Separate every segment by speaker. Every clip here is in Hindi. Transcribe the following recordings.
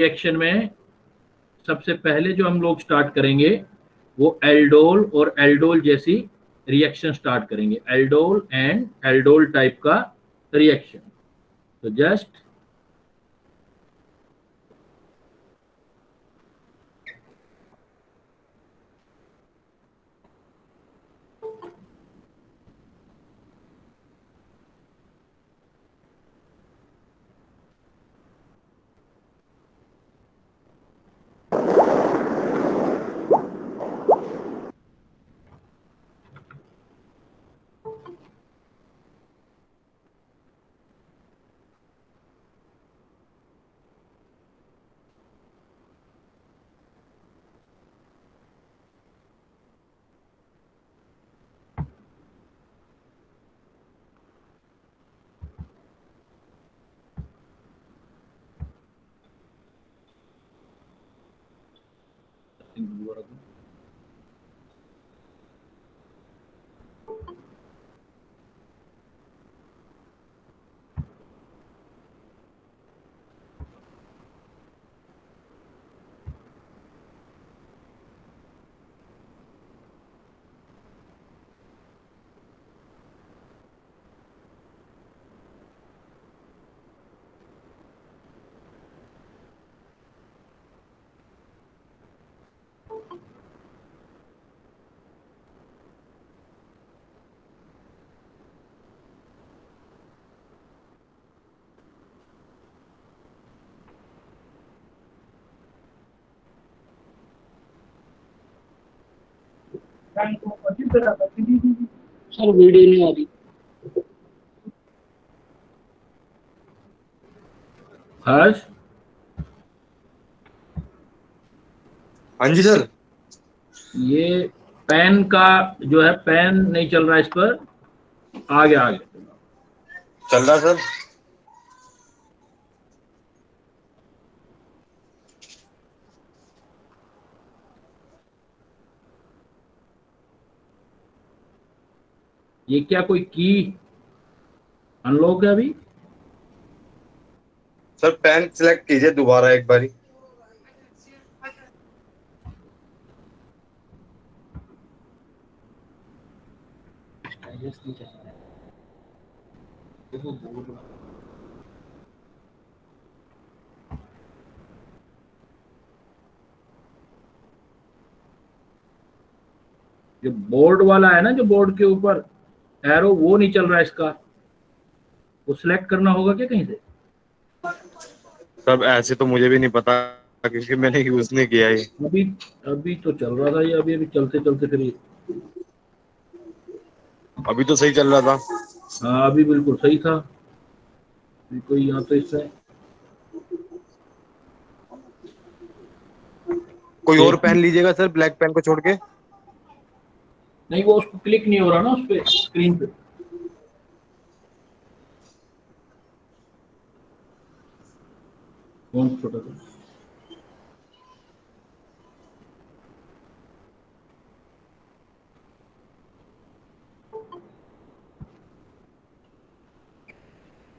Speaker 1: रिएक्शन में सबसे पहले जो हम लोग स्टार्ट करेंगे वो एल्डोल और एल्डोल जैसी रिएक्शन स्टार्ट करेंगे, एल्डोल एंड एल्डोल टाइप का रिएक्शन। तो जस्ट
Speaker 2: सर वीडियो नहीं आ रही।
Speaker 1: हर्ष,
Speaker 3: हाँ जी सर।
Speaker 1: ये पेन का जो है, पेन नहीं चल रहा है इस पर, आगे आगे
Speaker 3: चल रहा सर।
Speaker 1: ये क्या कोई की अनलॉक है अभी?
Speaker 3: सर पेन सिलेक्ट कीजिए दोबारा एक बारी।
Speaker 1: जो बोर्ड वाला है ना, जो बोर्ड के ऊपर एरो, वो नहीं चल रहा है इसका, वो सिलेक्ट करना होगा क्या कहीं से?
Speaker 3: सर ऐसे तो मुझे भी नहीं पता क्योंकि मैंने यूज नहीं किया ये।
Speaker 1: अभी अभी तो चल रहा था ये, अभी अभी चलते चलते फिर
Speaker 3: अभी तो सही चल रहा था।
Speaker 1: हाँ अभी बिल्कुल सही था। अभी कोई यहाँ तो इससे
Speaker 3: कोई और
Speaker 1: एक,
Speaker 3: पेन लीजिएगा सर, ब्लैक पेन को छोड़ के।
Speaker 1: नहीं वो उसको क्लिक नहीं हो रहा ना उस पे, स्क्रीन पे। कौन छोटा था?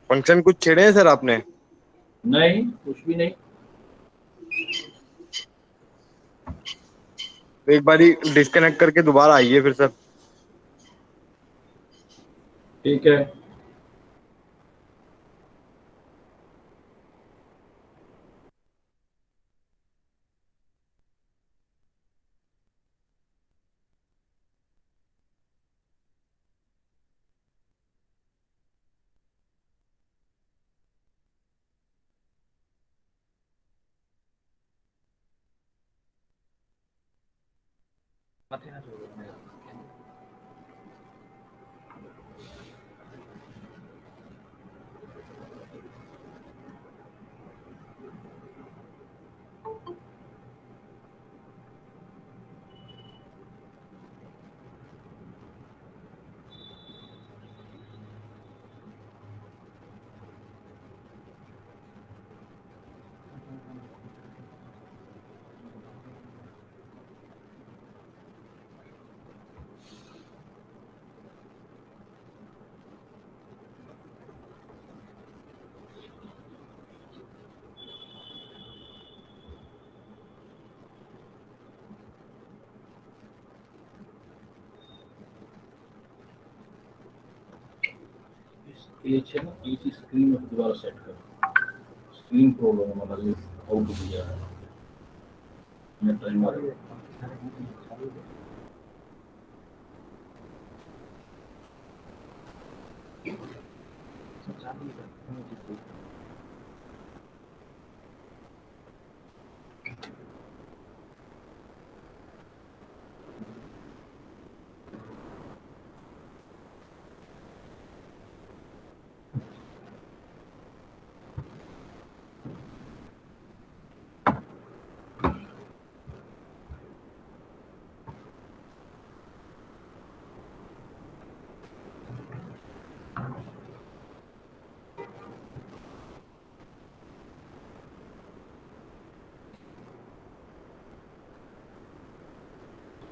Speaker 3: फंक्शन कुछ छेड़े हैं सर आपने?
Speaker 1: नहीं, कुछ भी नहीं।
Speaker 3: तो एक बारी डिस्कनेक्ट करके दोबारा आइए फिर सर।
Speaker 1: ठीक है। ये છે ને એસી સ્ક્રીન દ્વારા સેટ કરો સ્ક્રીન પ્રોબ્લેમ मतलब આઉટ हो गया है मैं ट्राई मार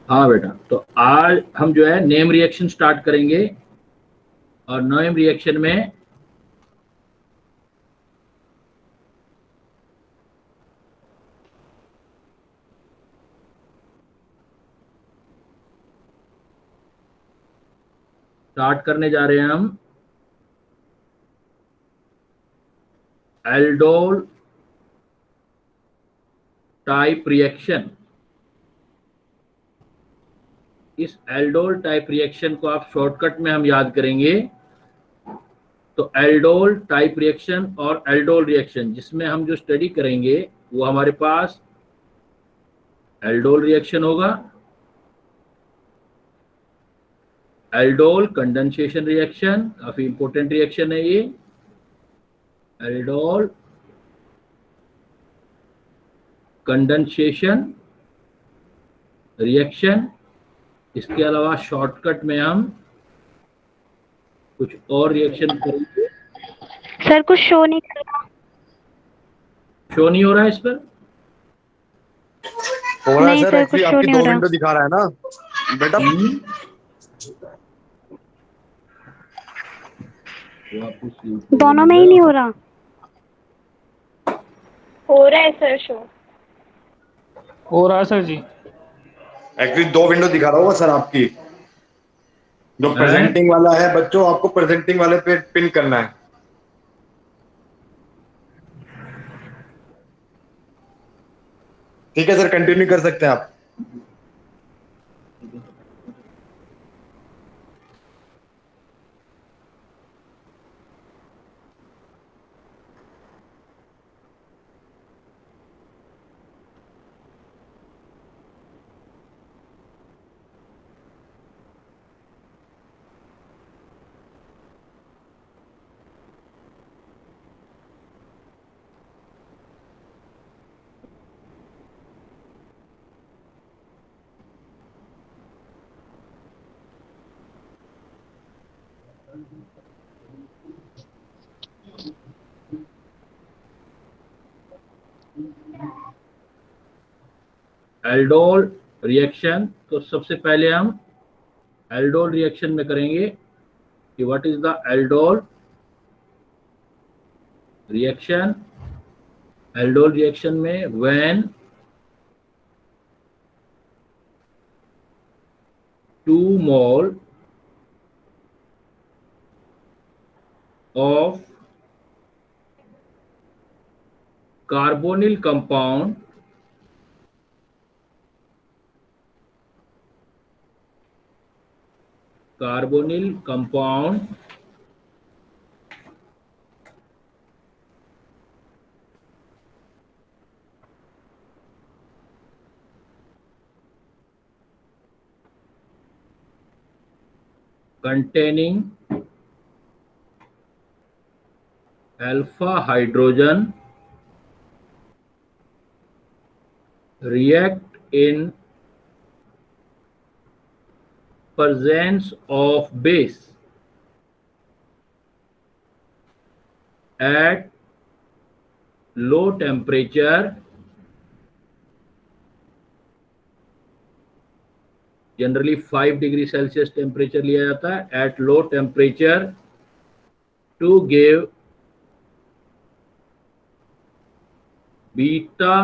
Speaker 1: हाँ बेटा, तो आज हम जो है नेम रिएक्शन स्टार्ट करेंगे और नेम रिएक्शन में स्टार्ट करने जा रहे हैं हम एल्डोल टाइप रिएक्शन। इस एल्डोल टाइप रिएक्शन को आप शॉर्टकट में हम याद करेंगे। तो एल्डोल टाइप रिएक्शन और एल्डोल रिएक्शन जिसमें हम जो स्टडी करेंगे वो हमारे पास एल्डोल रिएक्शन होगा, एल्डोल कंडेंसेशन रिएक्शन, काफी इंपॉर्टेंट रिएक्शन है ये, एल्डोल कंडेंसेशन रिएक्शन। इसके अलावा शॉर्टकट में हम कुछ और रिएक्शन करेंगे।
Speaker 2: सर कुछ शो नहीं कर रहा।
Speaker 1: शो नहीं हो रहा है इस पर?
Speaker 3: हो रहा है
Speaker 2: नहीं
Speaker 3: सर,
Speaker 2: सर,
Speaker 3: एक्चुअली
Speaker 2: कुछ show
Speaker 3: आपकी
Speaker 2: नहीं
Speaker 3: दो
Speaker 2: हो रहा।
Speaker 3: विंडो दिखा रहा है ना बेटा।
Speaker 2: दोनों में ही नहीं हो रहा।
Speaker 4: हो रहा है सर शो।
Speaker 5: हो रहा है सर जी।
Speaker 3: एक्चुअली दो विंडो दिखा रहा होगा सर आपकी। जो प्रेजेंटिंग वाला है बच्चों, आपको प्रेजेंटिंग वाले पे पिन करना है। ठीक है सर, कंटिन्यू कर सकते हैं आप।
Speaker 1: एल्डोल रिएक्शन, तो सबसे पहले हम एल्डोल रिएक्शन में करेंगे कि what is the aldol reaction. Aldol reaction में when 2 mole of carbonyl compound containing alpha hydrogen react in presence of base at low temperature, generally 5 degree Celsius temperature लिया जाता है at low temperature to give beta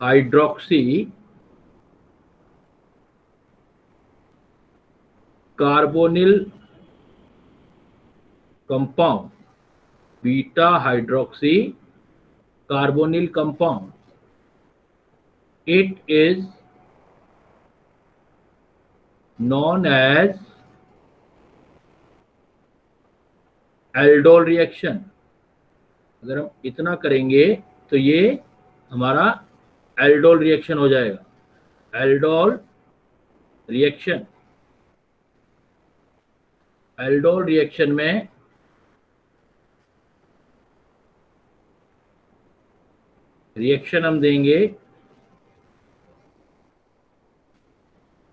Speaker 1: hydroxy carbonyl compound, beta hydroxy carbonyl compound. It is known as aldol reaction. अगर हम इतना करेंगे तो ये हमारा एल्डोल रिएक्शन हो जाएगा। एल्डोल रिएक्शन, एल्डोल रिएक्शन में रिएक्शन हम देंगे,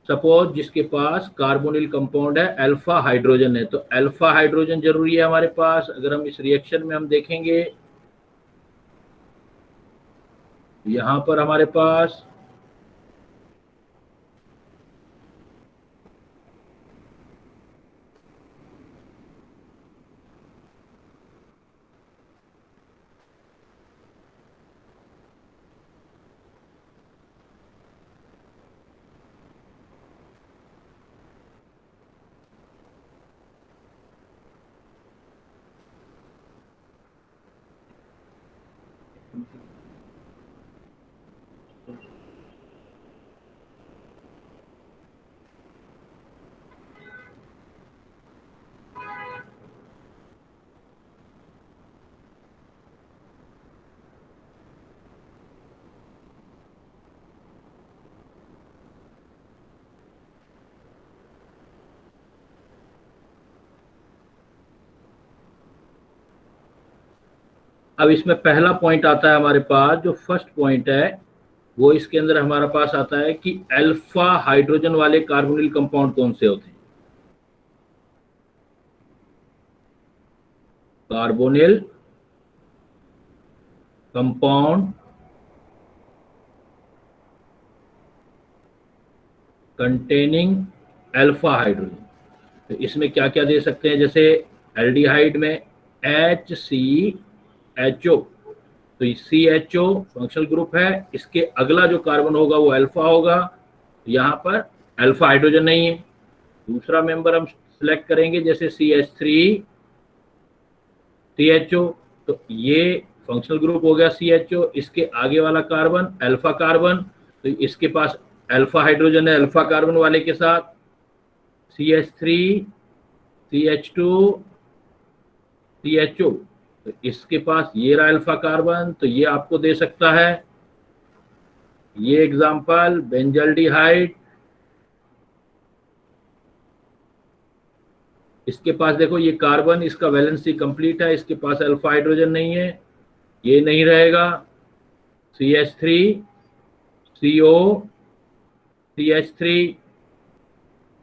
Speaker 1: सपोज जिसके पास कार्बोनिल कंपाउंड है, अल्फा हाइड्रोजन है, तो अल्फा हाइड्रोजन जरूरी है हमारे पास। अगर हम इस रिएक्शन में हम देखेंगे, यहां पर हमारे पास अब इसमें पहला पॉइंट आता है हमारे पास, जो फर्स्ट पॉइंट है वो इसके अंदर हमारे पास आता है कि अल्फा हाइड्रोजन वाले कार्बोनिल कंपाउंड कौन से होते हैं। Carbonyl compound containing alpha hydrogen, तो इसमें क्या क्या दे सकते हैं, जैसे एल्डिहाइड में HCHO, तो CHO फंक्शनल ग्रुप है, इसके अगला जो कार्बन होगा वो अल्फा होगा, यहाँ पर अल्फा हाइड्रोजन नहीं है। दूसरा मेंबर हम सिलेक्ट करेंगे जैसे CH3CHO, तो ये फंक्शनल ग्रुप हो गया CHO, इसके आगे वाला कार्बन अल्फा कार्बन, तो इसके पास अल्फा हाइड्रोजन है अल्फा कार्बन वाले के साथ। CH3CH2CHO, तो इसके पास ये रहा अल्फा कार्बन, तो ये आपको दे सकता है। ये एग्जांपल बेंजल्डिहाइड, इसके पास देखो ये कार्बन, इसका वैलेंसी कंप्लीट है, इसके पास अल्फा हाइड्रोजन नहीं है, ये नहीं रहेगा। CH3COCH3,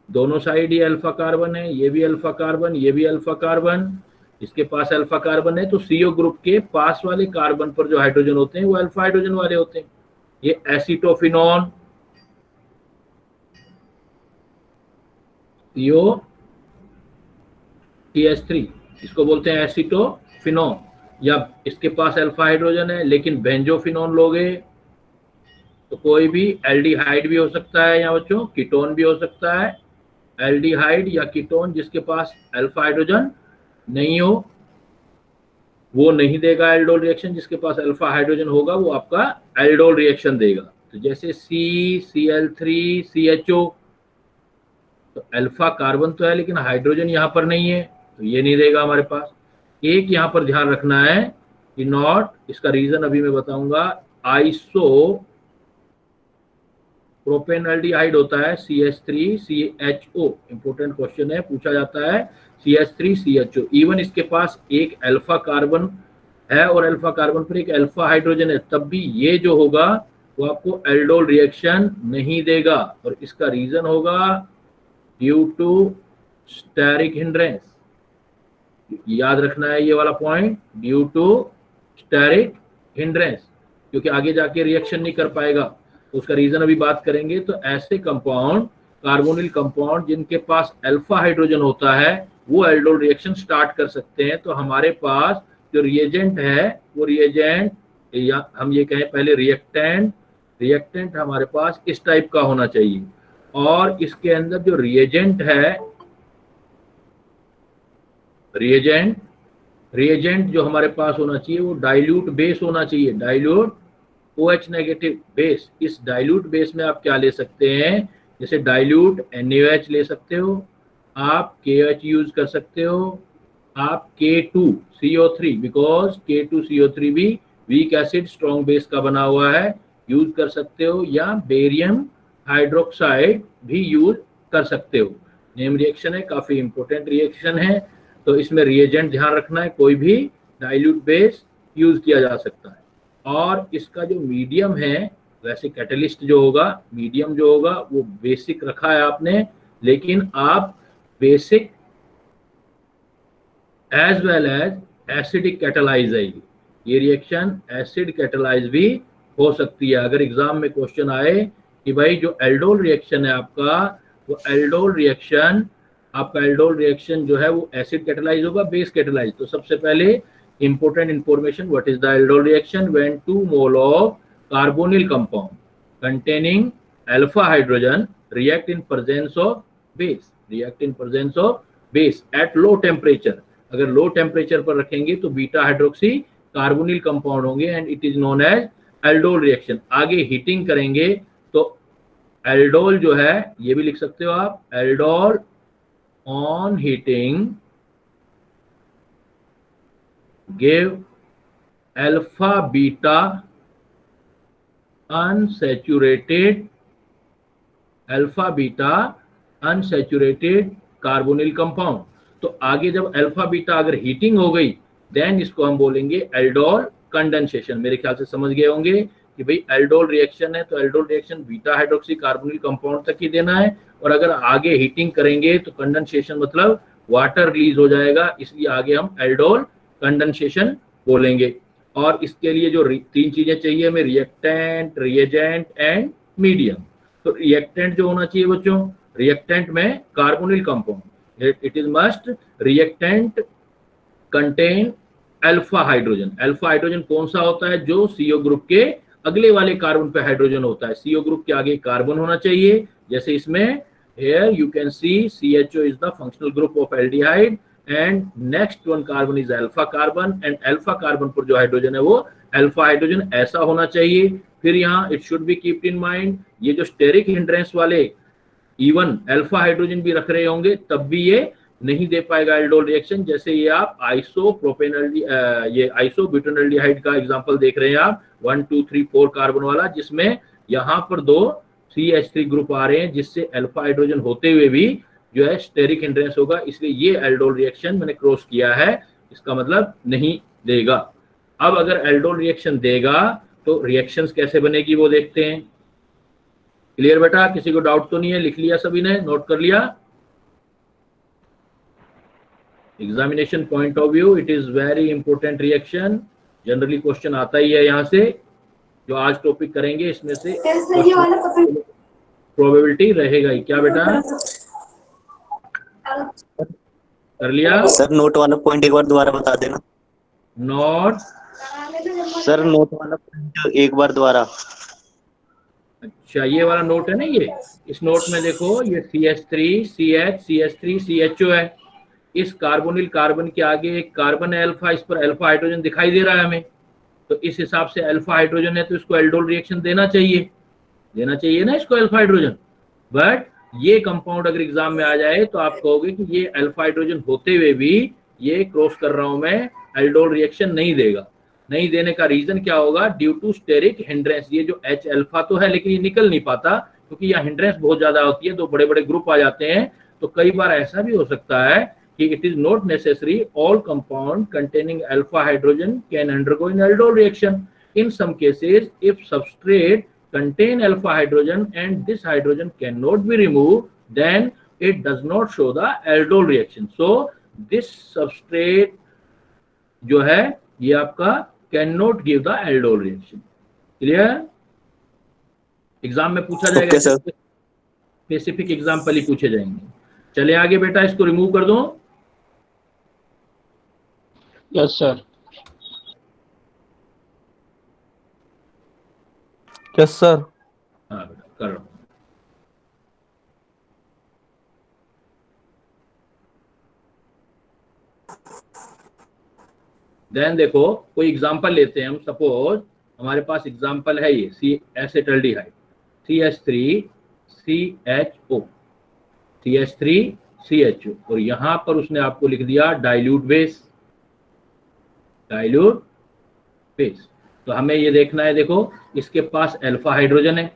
Speaker 1: दोनों साइड ये अल्फा कार्बन है, ये भी अल्फा कार्बन, ये भी अल्फा कार्बन, इसके पास अल्फा कार्बन है, तो CO ग्रुप के पास वाले कार्बन पर जो हाइड्रोजन होते हैं वो अल्फा हाइड्रोजन वाले होते हैं। ये एसीटोफिनॉन, COCH3, इसको बोलते हैं एसीटोफिनॉन, या इसके पास अल्फा हाइड्रोजन है लेकिन बेंजोफिनॉन लोगे तो कोई भी एल्डिहाइड भी हो सकता है, या बच्चों कीटोन भी हो सकता है। एल्डिहाइड या कीटोन जिसके पास अल्फा हाइड्रोजन नहीं हो वो नहीं देगा एल्डोल रिएक्शन, जिसके पास अल्फा हाइड्रोजन होगा वो आपका एल्डोल रिएक्शन देगा। तो जैसे CCl3CHO, तो अल्फा कार्बन तो है लेकिन हाइड्रोजन यहाँ पर नहीं है, तो ये नहीं देगा हमारे पास। एक यहाँ पर ध्यान रखना है कि नॉट, इसका रीजन अभी मैं बताऊंगा। आइसो प्रोपेनल्डिहाइड होता है CH3CHO, इंपोर्टेंट क्वेश्चन है, पूछा जाता है CH3CHO। इवन इसके पास एक अल्फा कार्बन है और अल्फा कार्बन पर एक अल्फा हाइड्रोजन है, तब भी ये जो होगा वो आपको एल्डोल रिएक्शन नहीं देगा, और इसका रीजन होगा ड्यू टू स्टेरिक हिंड्रेंस। याद रखना है ये वाला point, due to steric hindrance, क्योंकि आगे जाके रिएक्शन नहीं कर पाएगा, उसका रीजन अभी बात करेंगे। तो ऐसे कंपाउंड, कार्बोनिल कंपाउंड जिनके पास अल्फा हाइड्रोजन होता है वो एल्डोल रिएक्शन स्टार्ट कर सकते हैं। तो हमारे पास जो रिएजेंट है वो रिएजेंट, या हम ये कहें पहले रिएक्टेंट हमारे पास इस टाइप का होना चाहिए, और इसके अंदर जो रिएजेंट है रिएजेंट, रिएजेंट जो हमारे पास होना चाहिए वो डाइल्यूट बेस होना चाहिए, डाइल्यूट OH नेगेटिव बेस। इस डाइल्यूट बेस में आप क्या ले सकते हैं, जैसे डाइल्यूट NaOH ले सकते हो, आप KH यूज कर सकते हो, आप K2CO3 बिकॉज K2CO3 भी वीक एसिड स्ट्रॉन्ग बेस का बना हुआ है, यूज कर सकते हो, या बेरियम हाइड्रोक्साइड भी यूज कर सकते हो। नेम रिएक्शन है, काफी इंपॉर्टेंट रिएक्शन है, तो इसमें रिएजेंट ध्यान रखना है, कोई भी डाइल्यूट बेस यूज किया जा सकता है। और इसका जो मीडियम है, वैसे कैटलिस्ट जो होगा, मीडियम जो होगा वो बेसिक रखा है आपने, लेकिन आप basic as well as acidic catalyse है। ये रिएक्शन एसिड कैटलाइज भी हो सकती है। अगर एग्जाम में क्वेश्चन आए कि भाई जो एल्डोल रिएक्शन है आपका, वो एल्डोल रिएक्शन, आपका एल्डोल रिएक्शन जो है वो एसिड कैटलाइज होगा बेस कैटलाइज, तो सबसे पहले important information, what is the aldol reaction when 2 mole of carbonyl compound containing alpha hydrogen react in presence of base, react in presence of base at low temperature। अगर लो टेम्परेचर पर रखेंगे तो बीटा हाइड्रोक्सी कार्बोनिल कंपाउंड होंगे and it is known as aldol reaction. आगे हीटिंग करेंगे तो एल्डोल जो है, ये भी लिख सकते हो आप, aldol on heating give alpha beta unsaturated carbonyl compound. तो आगे जब अल्फा बीटा अगर हीटिंग हो गई देन इसको हम बोलेंगे एल्डोल कंडेंसेशन। मेरे ख्याल से समझ गए होंगे कि भाई एल्डोल रिएक्शन है तो aldol reaction beta hydroxy carbonyl compound तक ही देना है, और अगर आगे हीटिंग करेंगे तो कंडेंसेशन मतलब वाटर रिलीज हो जाएगा, इसलिए आगे हम एल्डोल कंडेंसेशन बोलेंगे। और इसके लिए जो 3 चीजें चाहिए हमें, रिएक्टेंट, रिएजेंट एंड मीडियम। तो रिएक्टेंट जो होना चाहिए बच्चों, रिएक्टेंट में carbonyl compound, it is must reactant contain alpha hydrogen. Alpha hydrogen कौन सा होता है, जो CO ग्रुप के अगले वाले कार्बन पे हाइड्रोजन होता है। CO ग्रुप के आगे कार्बन होना चाहिए, जैसे इसमें here you can see CHO is the functional group of aldehyde and next one carbon is alpha carbon and alpha carbon पर जो हाइड्रोजन है वो अल्फा हाइड्रोजन ऐसा होना चाहिए। फिर यहाँ it should be kept in mind, ये जो स्टेरिक हिंड्रेंस वाले इवन अल्फा हाइड्रोजन भी रख रहे होंगे तब भी ये नहीं दे पाएगा एल्डोल रिएक्शन। जैसे ये आप ये आइसोब्यूटेनॉल्डिहाइड का एग्जांपल देख रहे हैं आप, 1 2 3 4 कार्बन वाला, जिसमें यहाँ पर 2 CH3 ग्रुप आ रहे हैं, जिससे अल्फा हाइड्रोजन होते हुए भी जो है स्टेरिक हिंड्रेंस होगा, इसलिए ये एल्डोल रिएक्शन मैंने क्रॉस किया है, इसका मतलब नहीं देगा। अब अगर एल्डोल रिएक्शन देगा तो रिएक्शंस कैसे बनेगी वो देखते हैं। क्लियर बेटा, किसी को डाउट तो नहीं है? लिख लिया सभी ने, नोट कर लिया? Examination point of view it is very important reaction, generally question आता ही है यहाँ से। जो आज टॉपिक करेंगे इसमें से प्रोबेबिलिटी रहेगा ही। क्या बेटा कर लिया?
Speaker 4: सर नोट वाला पॉइंट एक बार दोबारा बता देना।
Speaker 1: नोट
Speaker 4: सर नोट वाला पॉइंट एक बार दोबारा।
Speaker 1: अच्छा, ये वाला नोट है ना, ये इस नोट में देखो, ये CH3 CH CH3 CHO है, इस कार्बोनिल कार्बन के आगे एक कार्बन है अल्फा, इस पर अल्फा हाइड्रोजन दिखाई दे रहा है हमें, तो इस हिसाब से अल्फा हाइड्रोजन है तो इसको एल्डोल रिएक्शन देना चाहिए ना इसको अल्फा हाइड्रोजन। बट ये कंपाउंड अगर एग्जाम में आ जाए तो आप कहोगे कि ये अल्फा हाइड्रोजन होते हुए भी ये क्रॉस कर रहा हूं मैं, एल्डोल रिएक्शन नहीं देगा। नहीं देने का रीजन क्या होगा, ड्यू टू स्टेरिक हिंड्रेंस। ये जो H अल्फा तो है लेकिन ये निकल नहीं पाता क्योंकि यहाँ हिंड्रेंस बहुत ज्यादा होती है, 2 बड़े बड़े ग्रुप आ जाते हैं। तो कई बार ऐसा भी हो सकता है कि it is not necessary all compound containing alpha hydrogen can undergo in aldol reaction. In some cases if substrate contain alpha hydrogen and this hydrogen cannot be removed, then it does not show the aldol reaction. So this substrate जो है ये आपका cannot give the aldol reaction. Clear? Exam में पूछा जाएगा, स्पेसिफिक एग्जाम्पल ही पूछे जाएंगे। चले आगे बेटा, इसको रिमूव कर दो।
Speaker 5: Yes sir.
Speaker 6: Yes sir.
Speaker 1: हाँ बेटा कर लो। देन देखो कोई एग्जांपल लेते हैं हम, सपोज हमारे पास एग्जांपल है ये सी acetaldehyde CH3 CHO CH3 CHO, और यहां पर उसने आपको लिख दिया डाइल्यूट बेस। तो हमें ये देखना है, देखो इसके पास अल्फा हाइड्रोजन है,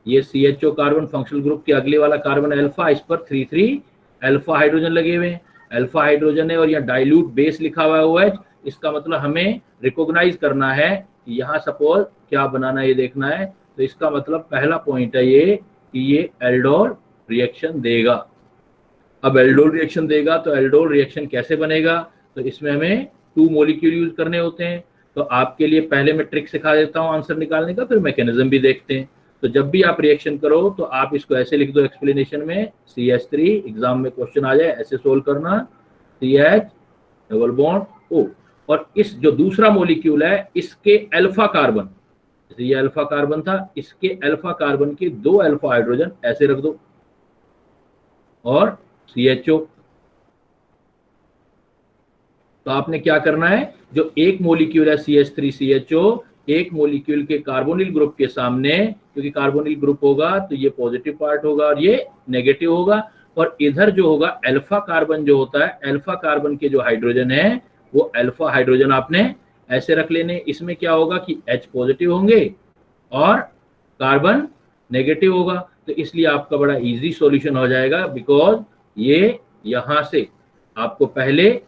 Speaker 1: ये CHO कार्बन फंक्शनल ग्रुप के अगले वाला कार्बन अल्फा, इस पर 3 अल्फा हाइड्रोजन लगे हुए हैं, अल्फा हाइड्रोजन है और यहाँ डाइल्यूट बेस लिखा हुआ है OH। इसका मतलब हमें रिकॉग्नाइज करना है कि यहाँ सपोज क्या बनाना है, ये देखना है। तो इसका मतलब पहला पॉइंट है ये कि ये एल्डोल रिएक्शन देगा। अब एल्डोल रिएक्शन देगा तो एल्डोल रिएक्शन कैसे बनेगा, तो इसमें हमें 2 मॉलिक्यूल यूज करने होते हैं। तो आपके लिए पहले मैं ट्रिक सिखा देता हूँ आंसर निकालने का, फिर मैकेनिज्म भी देखते हैं। तो जब भी आप रिएक्शन करो तो आप इसको ऐसे लिख दो एक्सप्लेनेशन में, CH3, एग्जाम में क्वेश्चन आ जाए ऐसे सोल्व करना, CH डबल बॉन्ड O, और इस जो दूसरा मॉलिक्यूल है इसके अल्फा कार्बन, जैसे ये अल्फा कार्बन था, इसके अल्फा कार्बन के 2 अल्फा हाइड्रोजन ऐसे रख दो और CHO। तो आपने क्या करना है, जो एक मॉलिक्यूल है CH3 CHO, एक मॉलिक्यूल के कार्बोनिल ग्रुप के सामने, क्योंकि कार्बोनिल ग्रुप होगा तो ये पॉजिटिव पार्ट होगा और ये नेगेटिव होगा, और इधर जो होगा अल्फा कार्बन जो होता है, अल्फा कार्बन के जो हाइड्रोजन है वो अल्फा हाइड्रोजन आपने ऐसे रख लेने। इसमें क्या होगा कि H पॉजिटिव होंगे और कार्बन नेगेटिव होगा, तो इसलिए आपका बड़ा इजी सॉल्यूशन हो जाएगा। बिकॉज ये यहां से आपको पहले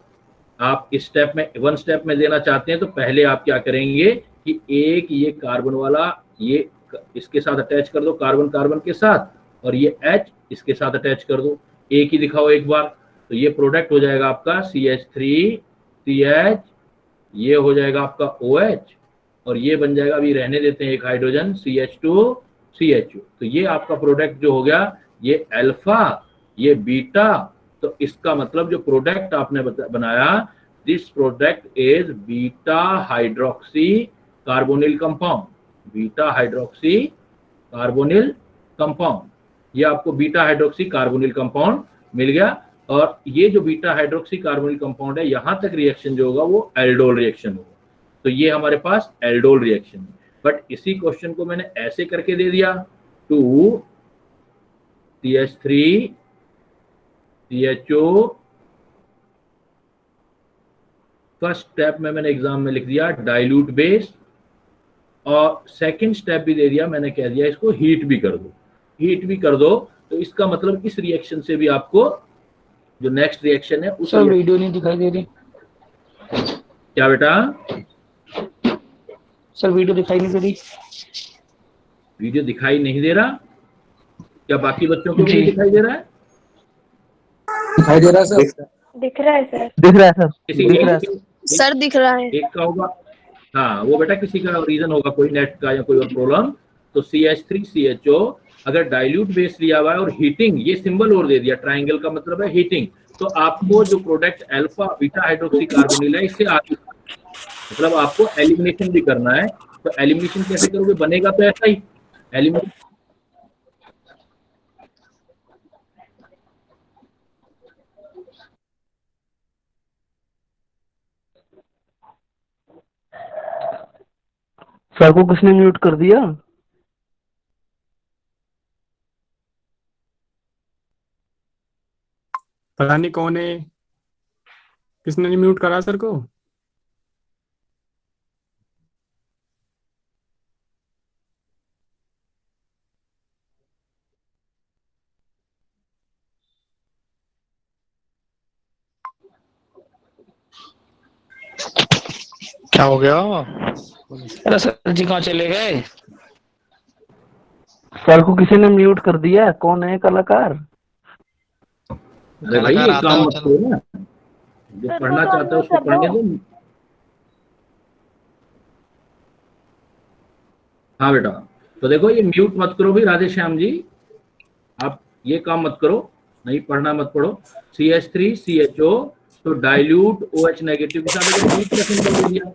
Speaker 1: आप इस स्टेप में 1 स्टेप में देना चाहते हैं, तो पहले आप क्या करेंगे कि एक ये कार्बन वाला ये इसके साथ अटैच कर दो, कार्बन कार्बन के साथ, और ये H इसके साथ अटैच कर दो, एक ही दिखाओ एक बार। तो ये प्रोडक्ट हो जाएगा आपका CH3 CH, ये हो जाएगा आपका OH, और ये बन जाएगा, अभी रहने देते हैं एक हाइड्रोजन, CH2 CHO। तो ये आपका प्रोडक्ट जो हो गया, ये अल्फा ये बीटा। तो इसका मतलब जो प्रोडक्ट आपने बनाया, this product is beta hydroxy carbonyl compound, beta hydroxy carbonyl compound. ये आपको बीटा हाइड्रोक्सी कार्बोनिल कंपाउंड मिल गया, और ये जो बीटा हाइड्रोक्सी कार्बोनिल कंपाउंड है, यहां तक रिएक्शन जो होगा वो एल्डोल रिएक्शन होगा। तो ये हमारे पास एल्डोल रिएक्शन है। बट इसी क्वेश्चन को मैंने ऐसे करके दे दिया, 2 CH3 CHO, फर्स्ट स्टेप में मैंने एग्जाम में लिख दिया डाइल्यूट बेस, और सेकंड स्टेप भी दे दिया, मैंने कह दिया इसको हीट भी कर दो, हीट भी कर दो। तो इसका मतलब इस रिएक्शन से भी आपको जो नेक्स्ट रिएक्शन है उस
Speaker 5: वीडियो नहीं दिखाई दे रही
Speaker 1: क्या बेटा,
Speaker 5: सर वीडियो दिखाई नहीं दे रही।
Speaker 1: वीडियो दिखाई नहीं दे रहा क्या, बाकी बच्चों को भी नहीं दिखाई दे रहा है?
Speaker 6: दिखाई दे रहा है सर,
Speaker 2: दिख रहा है सर,
Speaker 6: दिख रहा है सर,
Speaker 1: किसी
Speaker 6: दिख रहा है
Speaker 2: सर दिख रहा है।
Speaker 1: एक का होगा, हाँ वो बेटा किसी का रीजन होगा, कोई नेट का या कोई और प्रॉब्लम। तो CH3 CHO अगर डाइल्यूट बेस लिया हुआ है और हीटिंग, ये सिंबल और दे दिया, ट्राइंगल का मतलब है हीटिंग, तो आपको जो product alpha beta hydroxy carbonyl है इससे आगे, मतलब आपको एलिमिनेशन भी करना है। तो एलिमिनेशन कैसे करोगे, बनेगा तो ऐसा ही एलिमिनेशन।
Speaker 6: सर को किसने म्यूट कर दिया?
Speaker 7: पता नहीं कौन है, किसने म्यूट करा सर को?
Speaker 8: क्या हो गया?
Speaker 5: अरे सर जी कहाँ चले गए?
Speaker 6: सर को किसी ने म्यूट कर दिया, कौन है कलाकार?
Speaker 1: अरे भाई ये काम मत करो ना, जो पढ़ना चाहता है उसको पढ़ने दो। हाँ बेटा, तो देखो ये म्यूट मत करो भी राधे श्याम जी, आप ये काम मत करो, नहीं पढ़ना मत पढ़ो। CH3 CHO, तो डाइल्यूट OH नेगेटिव के साथ अगर हीट का सिंबल दे दिया,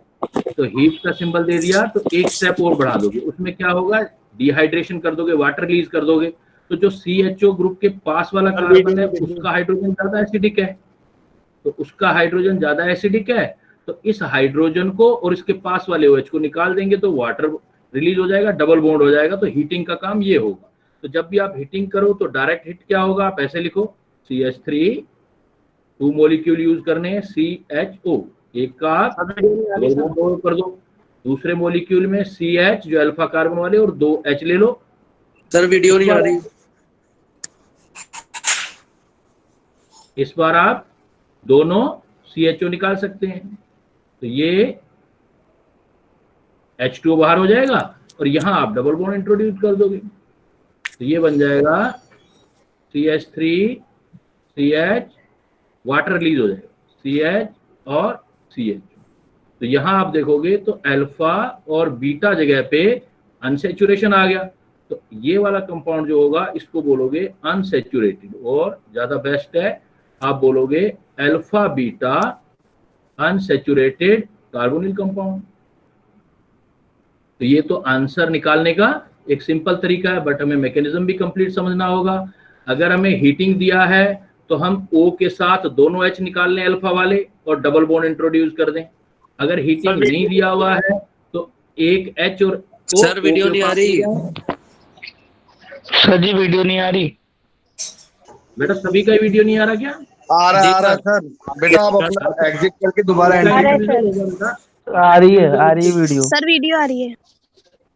Speaker 1: तो हीट का सिंबल दे दिया तो एक स्टेप और बढ़ा दोगे, उसमें क्या होगा, डिहाइड्रेशन कर दोगे, वाटर रिलीज कर दोगे। तो जो CHO ग्रुप के पास वाला कार्बन है उसका हाइड्रोजन ज्यादा एसिडिक है, तो उसका हाइड्रोजन ज्यादा एसिडिक है, तो इस हाइड्रोजन को और इसके पास वाले OH को निकाल देंगे तो वाटर रिलीज हो जाएगा, डबल बॉन्ड हो जाएगा, तो हीटिंग का काम ये होगा। तो जब भी आप हीटिंग करो तो डायरेक्ट हिट क्या होगा, आप ऐसे लिखो CH3, 2 मॉलिक्यूल यूज करने हैं CHO, एक का आप डबल बॉन्ड कर दो, दूसरे मॉलिक्यूल में CH जो अल्फा कार्बन वाले और 2 H ले लो।
Speaker 6: सर वीडियो नहीं आ रही।
Speaker 1: इस बार आप दोनों CHO निकाल सकते हैं, तो ये H2O बाहर हो जाएगा और यहां आप डबल बॉन्ड इंट्रोड्यूस कर दोगे, तो ये बन जाएगा CH3 CH, वाटर रिलीज हो जाएगा CH और CH। तो यहां आप देखोगे तो अल्फा और बीटा जगह पे अनसैचुरेशन आ गया, तो ये वाला कंपाउंड जो होगा इसको बोलोगे अनसैचुरेटेड, और ज्यादा बेस्ट है आप बोलोगे alpha beta unsaturated carbonyl compound. तो ये तो आंसर निकालने का एक सिंपल तरीका है, बट हमें मैकेनिज्म भी कंप्लीट समझना होगा। अगर हमें हीटिंग दिया है तो हम O के साथ दोनों H निकाल लें अल्फा वाले और डबल बॉन्ड इंट्रोड्यूस कर दें। अगर हीटिंग नहीं दिया हुआ है तो एक H और O,
Speaker 6: सर वीडियो नहीं आ रही।
Speaker 5: सर जी वीडियो नहीं आ रही।
Speaker 1: बेटा सभी का वीडियो नहीं आ रहा क्या?
Speaker 3: आ रहा है सर। बेटा आप अपना एग्जिट करके दोबारा
Speaker 2: आ रहा है
Speaker 3: एंट्री।
Speaker 6: आ रही है वीडियो।
Speaker 2: सर वीडियो आ रही है।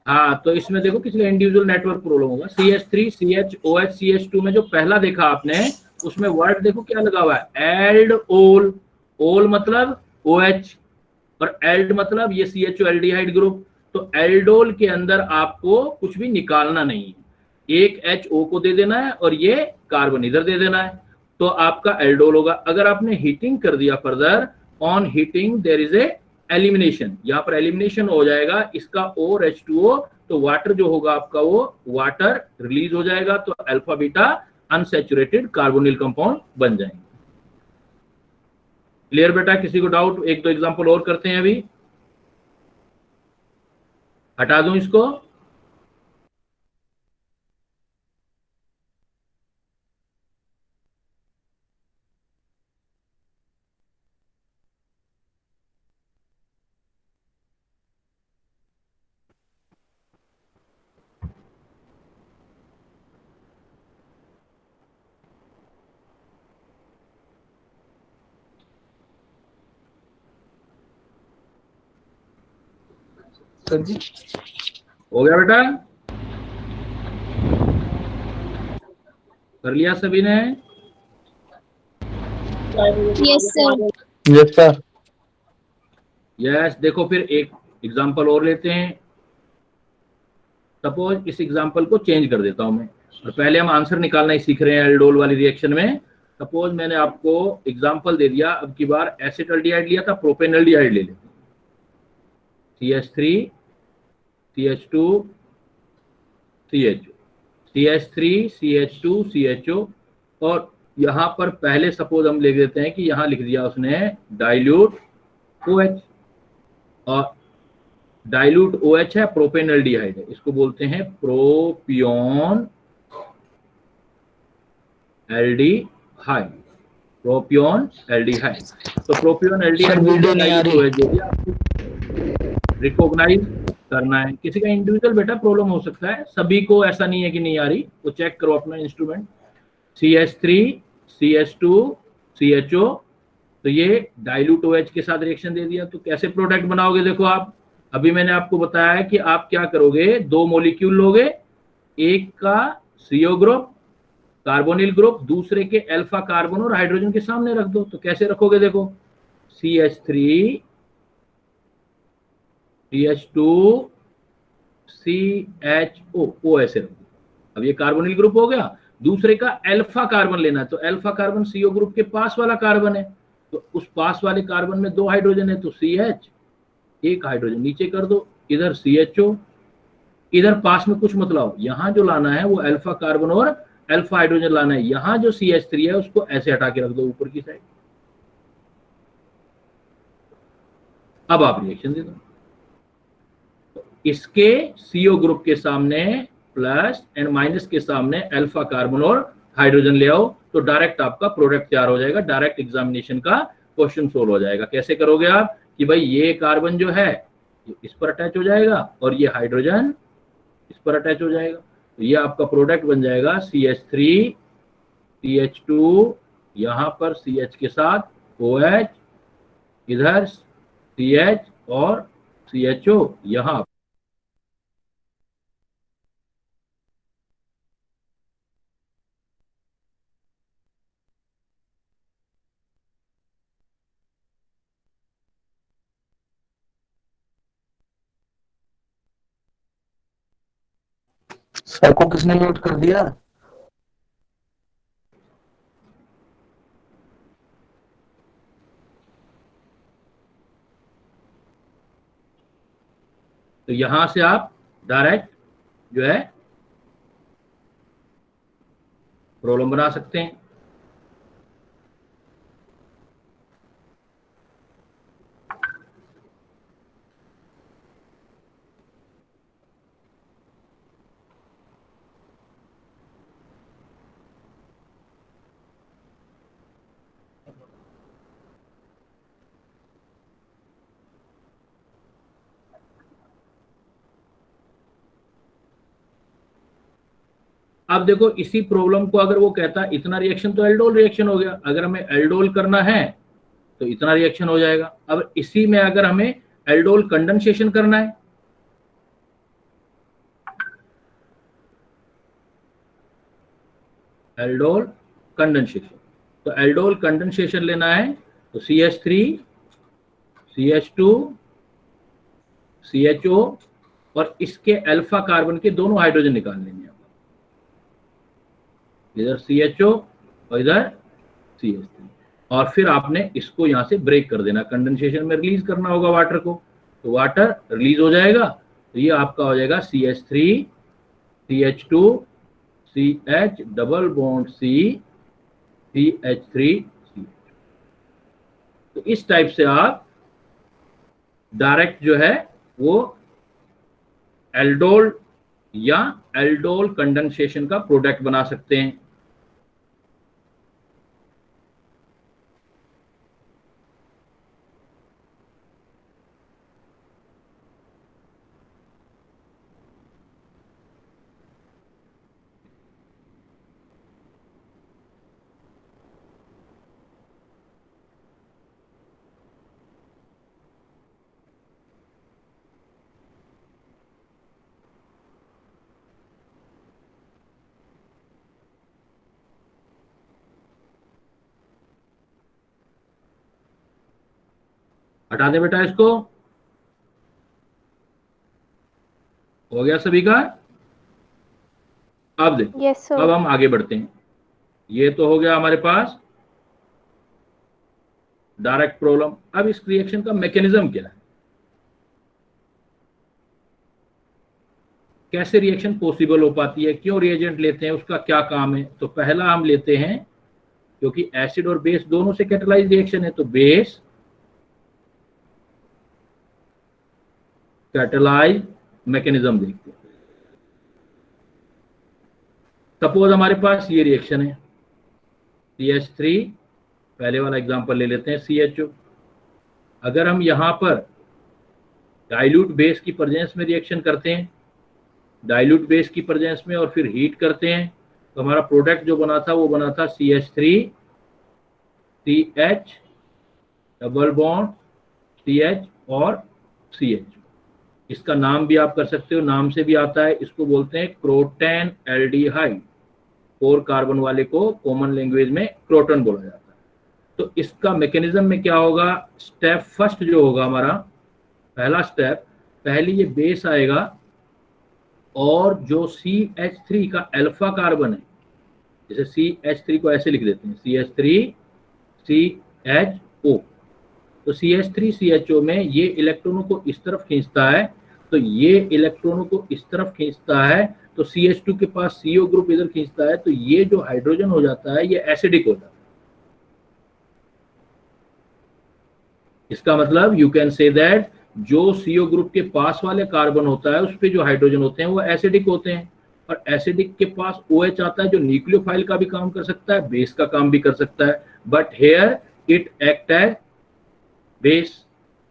Speaker 1: हाँ, तो इसमें देखो किसी का इंडिविजुअल नेटवर्क प्रॉब्लम होगा। CH3 CHOH CH2 में जो पहला देखा आपने उसमें वर्ड देखो क्या लगा हुआ है, एल्ड ओल। ओल मतलब OH और एल्ड मतलब ये CHO एल्डिहाइड ग्रुप। तो एल्डोल के अंदर आपको कुछ भी निकालना नहीं है, एक H O को दे देना है और ये कार्बन इधर दे देना है, तो आपका एल्डोल होगा। अगर आपने हीटिंग कर दिया further, on heating there is a elimination, यहाँ पर एलिमिनेशन हो जाएगा इसका O और H2O, तो वाटर जो होगा आपका वो वाटर रिलीज हो जाएगा, तो alpha beta unsaturated carbonyl compound बन जाएंगे। क्लियर बेटा? किसी को डाउट? एक दो एग्जांपल और करते हैं, अभी हटा दूं इसको।
Speaker 5: सर जी
Speaker 1: हो गया बेटा? कर लिया सभी ने?
Speaker 2: Yes sir.
Speaker 6: Yes sir.
Speaker 1: Yes. देखो फिर एक एग्जांपल और लेते हैं। सपोज इस एग्जांपल को चेंज कर देता हूं मैं, और पहले हम आंसर निकालना ही सीख रहे हैं एल्डोल वाली रिएक्शन में। सपोज मैंने आपको एग्जांपल दे दिया, अब की बार एसिटाल्डिहाइड लिया था, प्रोपेनल्डिहाइड ले लेते हैं। CH3 CH2 CHO, CH3 CH2 CHO, और यहां पर पहले सपोज हम लिख देते हैं कि यहां लिख दिया उसने डाइल्यूट OH, और डाइल्यूट OH है, प्रोपेनल्डिहाइड है, इसको बोलते हैं प्रोपियोन एल्डिहाइड। प्रोपियोन एल्डिहाइड, तो प्रोपियोन एल्डिहाइड रिकॉग्नाइज करना है। किसी का इंडिविजुअल बेटा प्रॉब्लम हो सकता है, सभी को ऐसा नहीं है कि नहीं आ रही, वो चेक करो अपना इंस्ट्रूमेंट। CH3 CH2 CHO, तो ये डाइल्यूट OH के साथ रिएक्शन दे दिया, तो कैसे प्रोडक्ट बनाओगे? देखो आप, अभी मैंने आपको बताया है कि आप क्या करोगे, दो मॉलिक्यूल लोगे, एक का CO ग्रुप कार्बोनिल ग्रुप, दूसरे के अल्फा कार्बन और हाइड्रोजन के सामने रख दो। तो कैसे रखोगे? देखो CH3 CH2 CHO, O ऐसे रख दो। अब ये कार्बोनिल ग्रुप हो गया, दूसरे का अल्फा कार्बन लेना है, तो अल्फा कार्बन CO ग्रुप के पास वाला कार्बन है, तो उस पास वाले कार्बन में 2 हाइड्रोजन है, तो CH, एक हाइड्रोजन नीचे कर दो, इधर CHO, इधर पास में कुछ मत लाओ, यहां जो लाना है वो अल्फा कार्बन और अल्फा हाइड्रोजन लाना है, यहां जो CH3 है उसको ऐसे हटा के रख दो ऊपर की साइड। अब आप रिएक्शन दे दो, तो इसके CO ग्रुप के सामने प्लस एंड माइनस के सामने अल्फा कार्बन और हाइड्रोजन ले आओ, तो डायरेक्ट आपका प्रोडक्ट तैयार हो जाएगा, डायरेक्ट एग्जामिनेशन का क्वेश्चन सोल्व हो जाएगा। कैसे करोगे आप? कि भाई ये कार्बन जो है ये इस पर अटैच हो जाएगा और ये हाइड्रोजन इस पर अटैच हो जाएगा, तो ये आपका प्रोडक्ट बन जाएगा CH3 CH2, यहाँ पर CH के साथ OH, इधर CH और CHO यहाँ।
Speaker 6: सर को किसने म्यूट कर दिया?
Speaker 1: तो यहां से आप डायरेक्ट जो है प्रॉब्लम बना सकते हैं। अब देखो इसी प्रॉब्लम को अगर वो कहता इतना रिएक्शन तो एल्डोल रिएक्शन हो गया, अगर हमें एल्डोल करना है तो इतना रिएक्शन हो जाएगा। अब इसी में अगर हमें एल्डोल कंडेंसेशन करना है, एल्डोल कंडेंसेशन, तो एल्डोल कंडेंसेशन लेना है तो CH3 CH2 CHO और इसके अल्फा कार्बन के दोनों हाइड्रोजन निकाल लेंगे, इधर CHO और इधर CH3, और फिर आपने इसको यहां से ब्रेक कर देना, कंडेंसेशन में रिलीज करना होगा वाटर को, तो वाटर रिलीज हो जाएगा, तो ये आपका हो जाएगा CH3 CH2 CH double bond C CH3 CH। तो इस टाइप से आप डायरेक्ट जो है वो एल्डोल या एल्डोल कंडेंसेशन का प्रोडक्ट बना सकते हैं। हटा दे बेटा इसको, हो गया सभी का। अब देखो
Speaker 2: यस सर।
Speaker 1: अब हम आगे बढ़ते हैं। ये तो हो गया हमारे पास डायरेक्ट प्रॉब्लम। अब इस रिएक्शन का मैकेनिज्म क्या है, कैसे रिएक्शन पॉसिबल हो पाती है, क्यों रिएजेंट लेते हैं, उसका क्या काम है। तो पहला हम लेते हैं, क्योंकि एसिड और बेस दोनों से कैटालाइज रिएक्शन है, तो बेस कैटालाइज मैकेनिज्म देखते हैं। सपोज हमारे पास ये रिएक्शन है CH3, पहले वाला एग्जांपल ले लेते हैं CHO। अगर हम यहां पर डाइल्यूट बेस की प्रेजेंस में रिएक्शन करते हैं, डाइल्यूट बेस की प्रेजेंस में, और फिर हीट करते हैं, तो हमारा प्रोडक्ट जो बना था वो बना था CH3 CH double bond CH और CH। इसका नाम भी आप कर सकते हो, नाम से भी आता है, इसको बोलते हैं क्रोटेन एल्डिहाइड। 4 कार्बन वाले को कॉमन लैंग्वेज में क्रोटन बोला जाता है। तो इसका मैकेनिज्म में क्या होगा, स्टेप फर्स्ट जो होगा हमारा पहला स्टेप, पहले ये बेस आएगा और जो CH3 का अल्फा कार्बन है, जैसे CH3 को ऐसे लिख देते हैं CH3 CHO, तो CH3 CHO में ये इलेक्ट्रॉनों को इस तरफ खींचता है, तो ये इलेक्ट्रॉनों को इस तरफ खींचता है, तो CH2 के पास CO ग्रुप इधर खींचता है, तो ये जो हाइड्रोजन हो जाता है ये एसिडिक हो जाता है। इसका मतलब यू कैन से दैट जो CO ग्रुप के पास वाले कार्बन होता है उस पे जो हाइड्रोजन होते हैं वो एसिडिक होते हैं, और एसिडिक के पास OH आता है जो न्यूक्लियोफाइल का भी काम कर सकता है, बेस का काम भी कर सकता है, but here it act as base.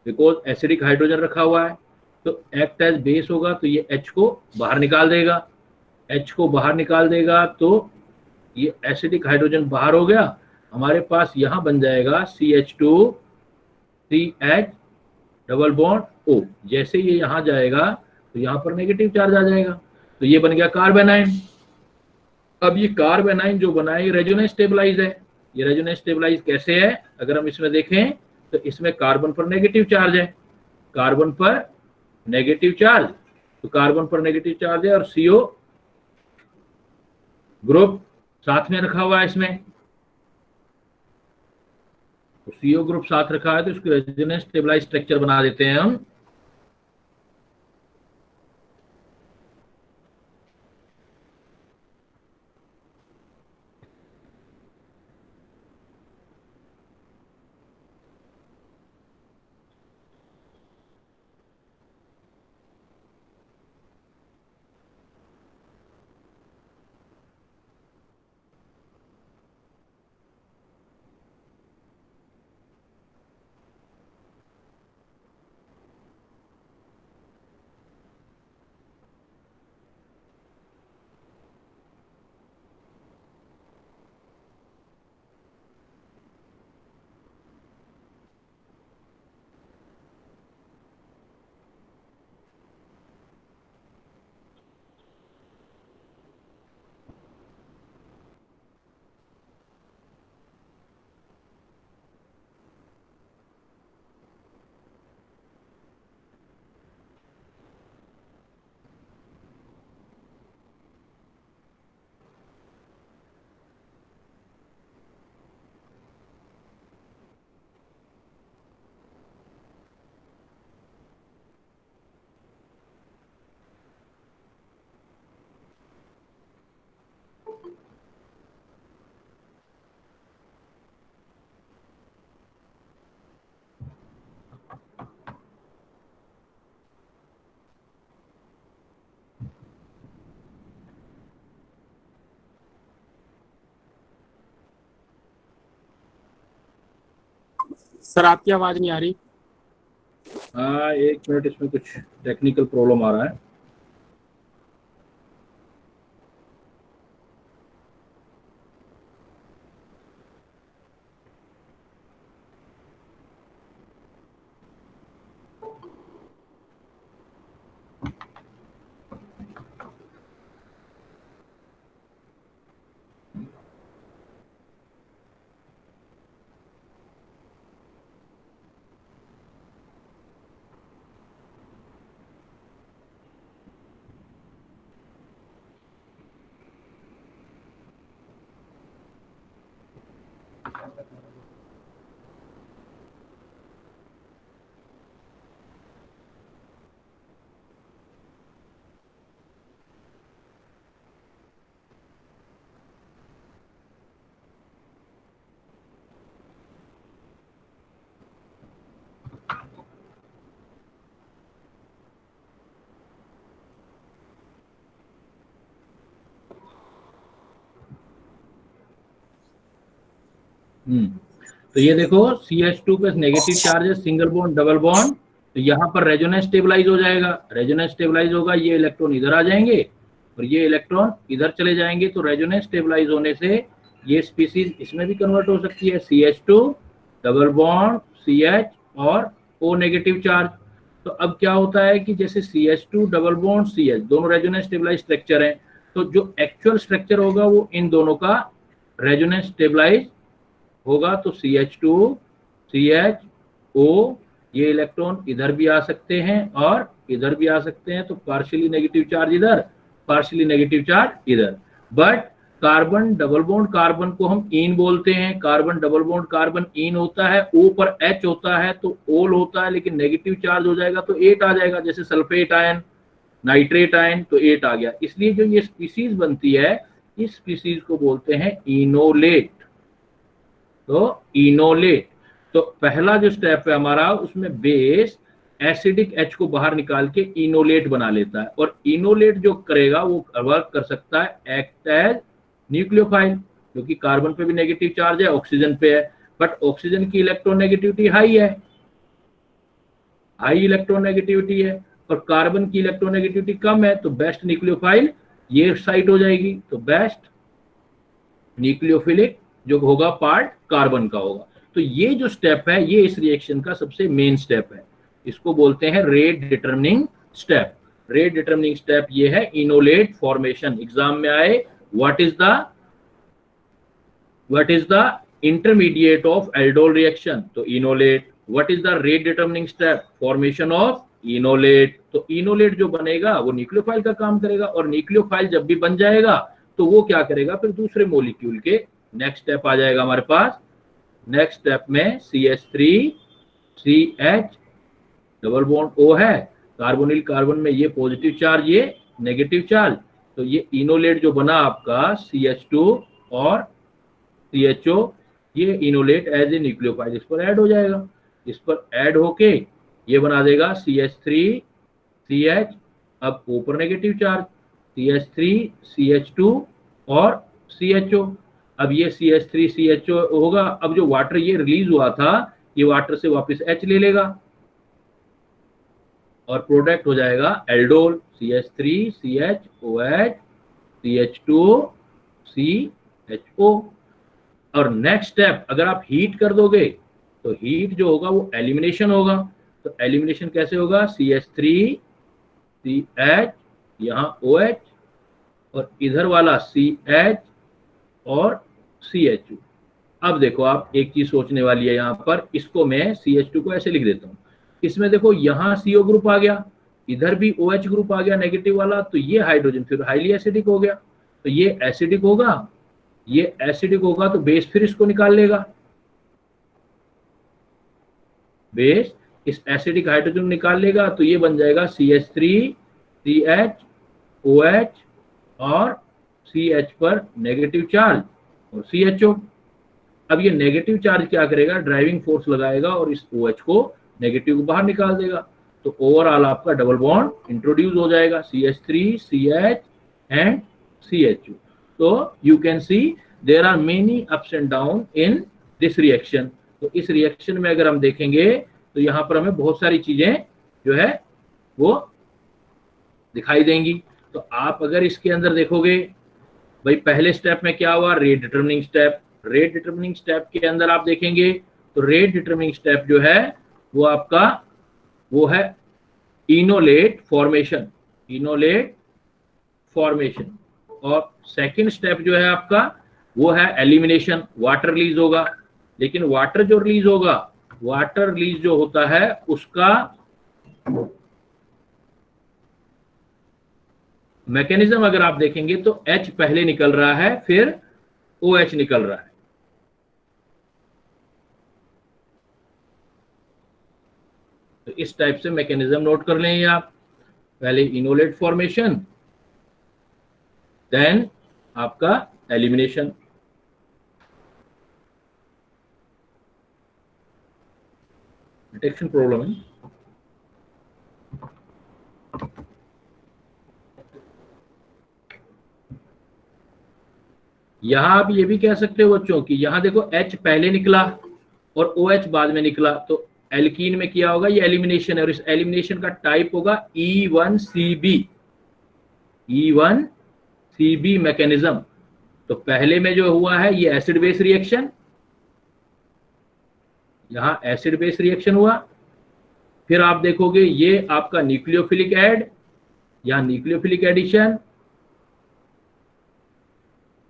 Speaker 1: Because acidic hydrogen रखा हुआ है, तो एक्ट एज बेस होगा तो ये H को बाहर निकाल देगा, H को बाहर निकाल देगा तो ये एसिडिक हाइड्रोजन बाहर हो गया, हमारे पास यहां बन जाएगा CH2 CH double bond O। जैसे ये यहां जाएगा तो यहां पर नेगेटिव चार्ज आ जाएगा, तो ये बन गया कार्बेनाइन। अब ये कार्बेनाइन जो बना है रेजोनेंस स्टेबलाइज है। ये रेजोनेंस स्टेबलाइज कैसे है, अगर हम इसमें देखें तो इसमें कार्बन पर नेगेटिव चार्ज है, कार्बन पर नेगेटिव चार्ज, तो कार्बन पर नेगेटिव चार्ज है और CO ग्रुप साथ में रखा हुआ है इसमें, तो CO ग्रुप साथ रखा है तो इसको रेजोनेंस स्टेबलाइज स्ट्रक्चर बना देते हैं हम।
Speaker 7: सर आपकी आवाज नहीं आ रही।
Speaker 1: हाँ, 1 मिनट, इसमें कुछ टेक्निकल प्रॉब्लम आ रहा है। तो ये देखो CH2 पे नेगेटिव चार्ज है, सिंगल बॉन्ड डबल बॉन्ड, तो यहाँ पर रेजोनेंस स्टेबलाइज हो जाएगा। रेजोनेंस स्टेबलाइज होगा, ये इलेक्ट्रॉन इधर आ जाएंगे और ये इलेक्ट्रॉन इधर चले जाएंगे, तो रेजोनेंस स्टेबलाइज होने से ये स्पीसीज इसमें भी कन्वर्ट हो सकती है, CH2 डबल बॉन्ड CH और O नेगेटिव चार्ज। तो अब क्या होता है कि जैसे CH2 डबल बॉन्ड CH दोनों रेजोनेंस स्टेबलाइज स्ट्रक्चर हैं, तो जो एक्चुअल स्ट्रक्चर होगा वो इन दोनों का रेजोनेंस स्टेबलाइज होगा। तो CH2 CH O, ये इलेक्ट्रॉन इधर भी आ सकते हैं और इधर भी आ सकते हैं, तो पार्शियली नेगेटिव चार्ज इधर, पार्शियली नेगेटिव चार्ज इधर। But carbon double bond carbon को हम इन बोलते हैं, carbon double bond carbon in होता है, O पर H होता है तो ओल होता है, लेकिन नेगेटिव चार्ज हो जाएगा तो 8 आ जाएगा, जैसे सल्फेट आयन, नाइट्रेट आयन, तो 8 आ गया। इसलिए जो ये स्पीसीज बनती है, इस स्पीसीज को बोलते हैं इनोलेट। तो इनोलेट, तो पहला जो स्टेप है हमारा, उसमें बेस एसिडिक H को बाहर निकाल के इनोलेट बना लेता है, और इनोलेट जो करेगा वो वर्क कर सकता है एक्ट एज न्यूक्लियोफाइल, क्योंकि कार्बन पे भी नेगेटिव चार्ज है, ऑक्सीजन पे है, बट ऑक्सीजन की इलेक्ट्रोनेगेटिविटी हाई है, हाई इलेक्ट्रोनेगेटिविटी है और कार्बन की इलेक्ट्रोनेगेटिविटी कम है, तो बेस्ट न्यूक्लियोफाइल ये साइट हो जाएगी। तो बेस्ट न्यूक्लियोफिलिक जो होगा पार्ट कार्बन का होगा। तो ये जो स्टेप है ये इस रिएक्शन का सबसे मेन स्टेप है, इसको बोलते हैं rate determining step. Rate determining step ये है इनोलेट फॉर्मेशन। एग्जाम में आए what is the intermediate of aldol reaction, तो enolate. What is the rate determining step, formation of enolate. तो इनोलेट जो बनेगा वो न्यूक्लियोफाइल का काम करेगा, और न्यूक्लियोफाइल जब भी बन जाएगा तो वो क्या करेगा, फिर दूसरे मॉलिक्यूल के नेक्स्ट स्टेप आ जाएगा हमारे पास। नेक्स्ट स्टेप में CH3CH डबल बॉन्ड O है, कार्बोनिल कार्बन में ये पॉजिटिव चार्ज ये नेगेटिव चार्ज, तो ये इनोलेट जो बना आपका CH2 और CHO, ये इनोलेट एज ए न्यूक्लियोफाइल इस पर ऐड हो जाएगा। इस पर ऐड होके ये बना देगा CH3CH, अब ऊपर नेगेटिव चार्ज CH3CH2 और CHO। अब ये CH3CHO होगा, अब जो वाटर ये रिलीज हुआ था ये वाटर से वापस H ले लेगा और प्रोडक्ट हो जाएगा एल्डोल, CH3CHOH CH2CHO। और नेक्स्ट स्टेप अगर आप हीट कर दोगे तो हीट जो होगा वो एलिमिनेशन होगा। तो एलिमिनेशन कैसे होगा, CH3CH यहाँ OH और इधर वाला CH और CH2। अब देखो आप एक चीज सोचने वाली है यहाँ पर, इसको मैं CH2 को ऐसे लिख देता हूँ, इसमें देखो यहाँ CO ग्रुप आ गया, इधर भी OH ग्रुप आ गया नेगेटिव वाला, तो ये हाइड्रोजन फिर हाईली एसिडिक हो गया। तो ये एसिडिक होगा, ये एसिडिक होगा तो बेस फिर इसको निकाल लेगा, बेस इस एसिडिक हाइड्रोजन निकाल लेगा, तो ये बन जाएगा CH3CH OH और CH पर नेगेटिव चार्ज और CHO। अब ये नेगेटिव चार्ज क्या करेगा, ड्राइविंग फोर्स लगाएगा और इस OH को नेगेटिव को बाहर निकाल देगा। तो ओवरऑल आपका डबल बॉन्ड इंट्रोड्यूस हो जाएगा, CH3CH एंड CHO। तो you can see there are many ups and down in this reaction. तो इस रिएक्शन में अगर हम देखेंगे तो यहाँ पर हमें बहुत सारी चीजें जो है वो दिखाई देंगी। तो आप अगर इसके अंदर देखोगे भाई पहले स्टेप में क्या हुआ, rate determining step. Rate determining step के अंदर आप देखेंगे तो रेट डिटरमिनिंग स्टेप जो है वो आपका वो है इनोलेट फॉर्मेशन, इनोलेट फॉर्मेशन। और सेकंड स्टेप जो है आपका वो है एलिमिनेशन, वाटर रिलीज होगा। लेकिन वाटर जो रिलीज होगा, वाटर रिलीज जो होता है उसका मैकेनिज्म अगर आप देखेंगे तो H पहले निकल रहा है फिर OH निकल रहा है। तो इस टाइप से मैकेनिज्म नोट कर लेंगे आप, पहले इनोलेट फॉर्मेशन देन आपका एलिमिनेशन। डिटेक्शन प्रॉब्लम है। यहां आप ये भी कह सकते हो बच्चों कि यहां देखो H पहले निकला और OH बाद में निकला, तो एल्कीन में क्या होगा, ये एलिमिनेशन है और इस एलिमिनेशन का टाइप होगा E1CB, E1CB मैकेनिज्म। तो पहले में जो हुआ है ये एसिड बेस रिएक्शन, यहां एसिड बेस रिएक्शन हुआ। फिर आप देखोगे ये आपका न्यूक्लियोफिलिक ऐड, यहां न्यूक्लियोफिलिक एडिशन।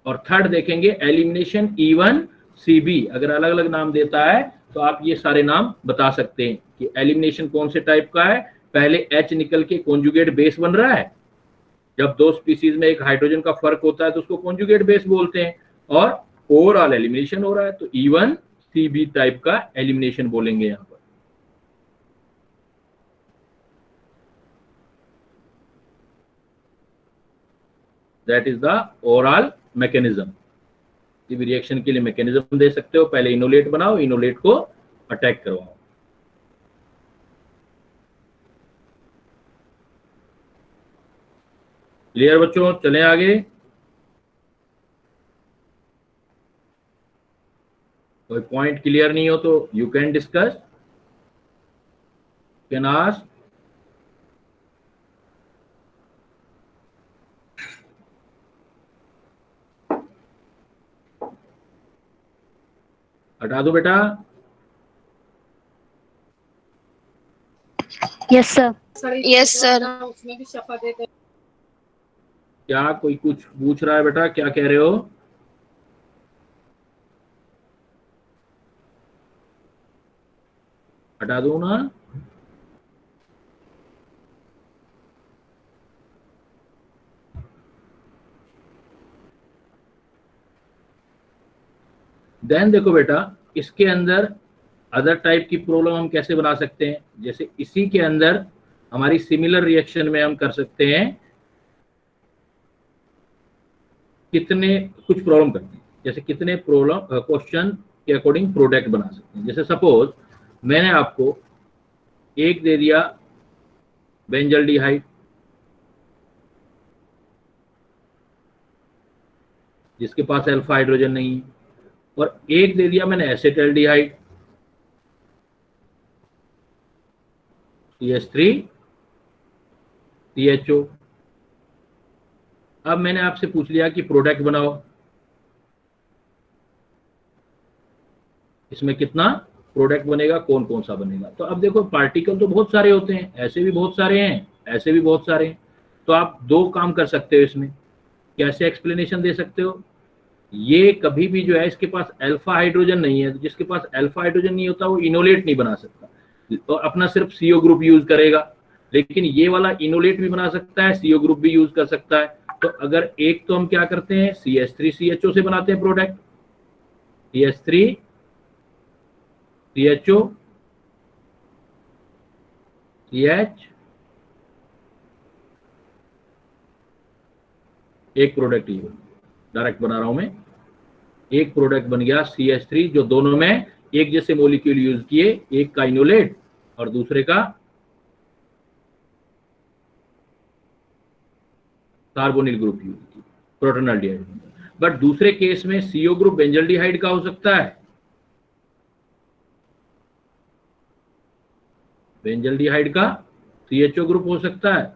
Speaker 1: और थर्ड देखेंगे एलिमिनेशन E1CB। अगर अलग अलग नाम देता है तो आप ये सारे नाम बता सकते हैं कि एलिमिनेशन कौन से टाइप का है। पहले H निकल के कॉन्जुगेट बेस बन रहा है, जब दो स्पीसीज में एक हाइड्रोजन का फर्क होता है तो उसको कॉन्जुगेट बेस बोलते हैं, और ओवरऑल एलिमिनेशन हो रहा है तो E1CB टाइप का एलिमिनेशन बोलेंगे यहां पर। That is the overall mechanism. Reaction के लिए मैकेनिज्म दे सकते हो, पहले इनोलेट बनाओ, इनोलेट को अटैक करवाओ। क्लियर बच्चों, चलें आगे। कोई पॉइंट क्लियर नहीं हो तो you can discuss. Can ask. हटा दो बेटा।
Speaker 2: Yes sir. Yes sir.
Speaker 1: क्या कोई कुछ पूछ रहा है बेटा, क्या कह रहे हो? हटा दो ना। देन देखो बेटा, इसके अंदर अदर टाइप की प्रॉब्लम हम कैसे बना सकते हैं। जैसे इसी के अंदर हमारी सिमिलर रिएक्शन में हम कर सकते हैं कितने कुछ प्रॉब्लम करते हैं। जैसे कितने प्रॉब्लम क्वेश्चन के अकॉर्डिंग प्रोडक्ट बना सकते हैं। जैसे सपोज मैंने आपको एक दे दिया बेंजल्डिहाइड, जिसके पास अल्फा हाइड्रोजन नहीं है, और एक दे दिया मैंने एसिटाल्डिहाइड CH3 CHO। अब मैंने आपसे पूछ लिया कि प्रोडक्ट बनाओ, इसमें कितना प्रोडक्ट बनेगा, कौन कौन सा बनेगा। तो अब देखो पार्टिकल तो बहुत सारे होते हैं, ऐसे भी बहुत सारे हैं, ऐसे भी बहुत सारे हैं। तो आप दो काम कर सकते हो इसमें। कैसे एक्सप्लेनेशन दे सकते हो, ये कभी भी जो है इसके पास अल्फा हाइड्रोजन नहीं है, तो जिसके पास अल्फा हाइड्रोजन नहीं होता वो इनोलेट नहीं बना सकता, तो अपना सिर्फ CO ग्रुप यूज करेगा। लेकिन ये वाला इनोलेट भी बना सकता है, CO ग्रुप भी यूज कर सकता है। तो अगर एक तो हम क्या करते हैं CH3 CHO से बनाते हैं प्रोडक्ट, CH3 CHO CH, एक प्रोडक्ट ही डायरेक्ट बना रहा हूं मैं, एक प्रोडक्ट बन गया CH3, जो दोनों में एक जैसे मॉलिक्यूल यूज किए, एक का इनोलेट और दूसरे का कार्बोनिल ग्रुप यूज किया, प्रोटोनल्डिहाइड। बट दूसरे केस में CO ग्रुप बेंजल्डिहाइड का हो सकता है, बेंजल्डिहाइड का CHO ग्रुप हो सकता है,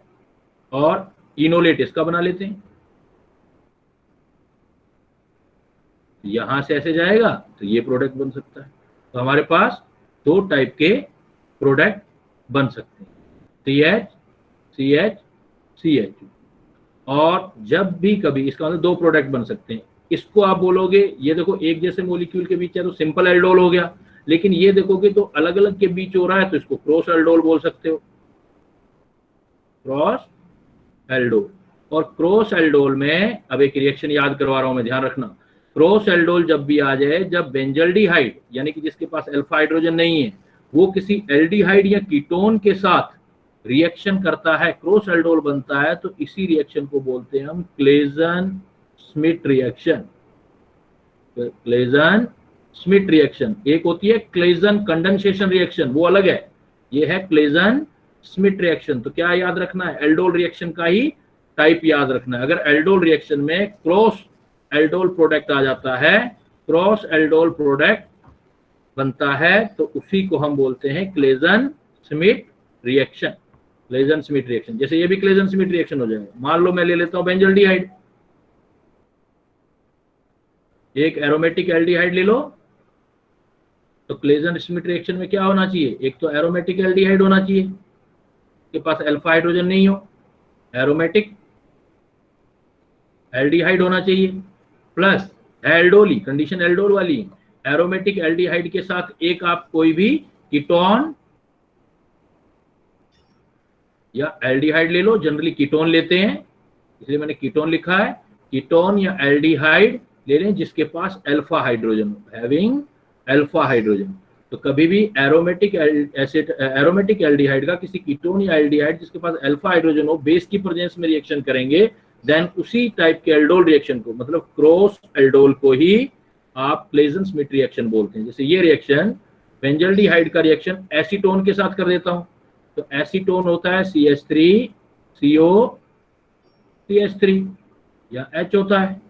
Speaker 1: और इनोलेट इसका बना लेते हैं। यहां से ऐसे जाएगा तो ये प्रोडक्ट बन सकता है। तो हमारे पास दो टाइप के प्रोडक्ट बन सकते हैं, CH CH CH। और जब भी कभी इसका मतलब दो प्रोडक्ट बन सकते हैं, इसको आप बोलोगे ये देखो एक जैसे मॉलिक्यूल के बीच है तो सिंपल एल्डोल हो गया, लेकिन ये देखोगे तो अलग अलग के बीच हो रहा है तो इसको क्रॉस एल्डोल बोल सकते हो, क्रॉस एल्डोल। और क्रॉस एल्डोल में अब एक रिएक्शन याद करवा रहा हूं मैं, ध्यान रखना। क्रॉस एल्डोल जब भी आ जाए, जब बेंजल्डिहाइड यानी कि जिसके पास अल्फा हाइड्रोजन नहीं है वो किसी एल्डिहाइड या कीटोन के साथ रिएक्शन करता है, क्रॉस एल्डोल बनता है, तो इसी रिएक्शन को बोलते हैं हम Claisen Schmitt reaction. Claisen Schmitt reaction. एक होती है क्लेजन कंडेंसेशन रिएक्शन, वो अलग है, ये है क्लेजन स्मिट रिएक्शन। तो क्या याद रखना है, एल्डोल रिएक्शन का ही टाइप याद रखना है। अगर एल्डोल रिएक्शन में क्रॉस एल्डोल प्रोडक्ट आ जाता है, क्रॉस एल्डोल प्रोडक्ट बनता है, तो उसी को हम बोलते हैं Claisen Schmitt reaction. Claisen Schmitt reaction, जैसे ये भी क्लेजन स्मिट रिएक्शन हो जाएगा। मान लो मैं ले लेता हूं बेंजल्डिहाइड, एक एरोमेटिक एल्डिहाइड ले लो, तो क्लेजन स्मिट रिएक्शन में क्या होना चाहिए, एक तो एरोमेटिक एल्डिहाइड होना चाहिए, के पास अल्फा हाइड्रोजन नहीं हो, एरोमेटिक एल्डिहाइड होना चाहिए, प्लस एल्डोली, कंडीशन एल्डोल वाली, एरोमेटिक एल्डिहाइड के साथ एक आप कोई भी कीटोन या एल्डिहाइड ले लो, जनरली कीटोन लेते हैं इसलिए मैंने कीटोन लिखा है, कीटोन या एल्डिहाइड ले लें जिसके पास अल्फा हाइड्रोजन हो, हैविंग अल्फा हाइड्रोजन। तो कभी भी एरोमेटिक एसिड एरोमेटिक एल्डिहाइड का किसी कीटोन या एल्डिहाइड जिसके पास अल्फा हाइड्रोजन हो, बेस की प्रेजेंस में रिएक्शन करेंगे, देन उसी टाइप के एल्डोल रिएक्शन को, मतलब क्रॉस एल्डोल को ही आप क्लेजन स्मिट रिएक्शन बोलते हैं। जैसे ये रिएक्शन बेंजल्डिहाइड का रिएक्शन एसीटोन के साथ कर देता हूं, तो एसीटोन होता है CH3 CO CH3, या H होता है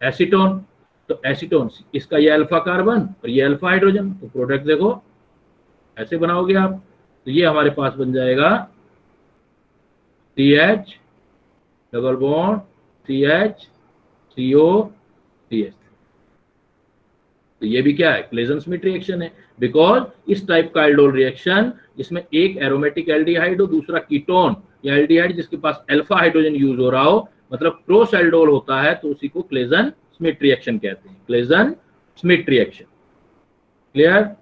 Speaker 1: एसीटोन। तो एसीटोन, इसका ये अल्फा कार्बन और ये अल्फा हाइड्रोजन, तो प्रोडक्ट देखो ऐसे बनाओगे आप, तो ये हमारे पास बन जाएगा CH double bond CH CO CH। तो ये भी क्या है, क्लेजन स्मिथ रिएक्शन है, बिकॉज इस टाइप का एल्डोल रिएक्शन जिसमें एक एरोमेटिक एल्डिहाइड हो, दूसरा कीटोन या एल्डिहाइड जिसके पास अल्फा हाइड्रोजन यूज हो रहा हो, मतलब प्रोस एल्डोल होता है, तो उसी को क्लेजन स्मिथ रिएक्शन कहते हैं, क्लेजन स्मिथ रिएक्शन। क्लियर?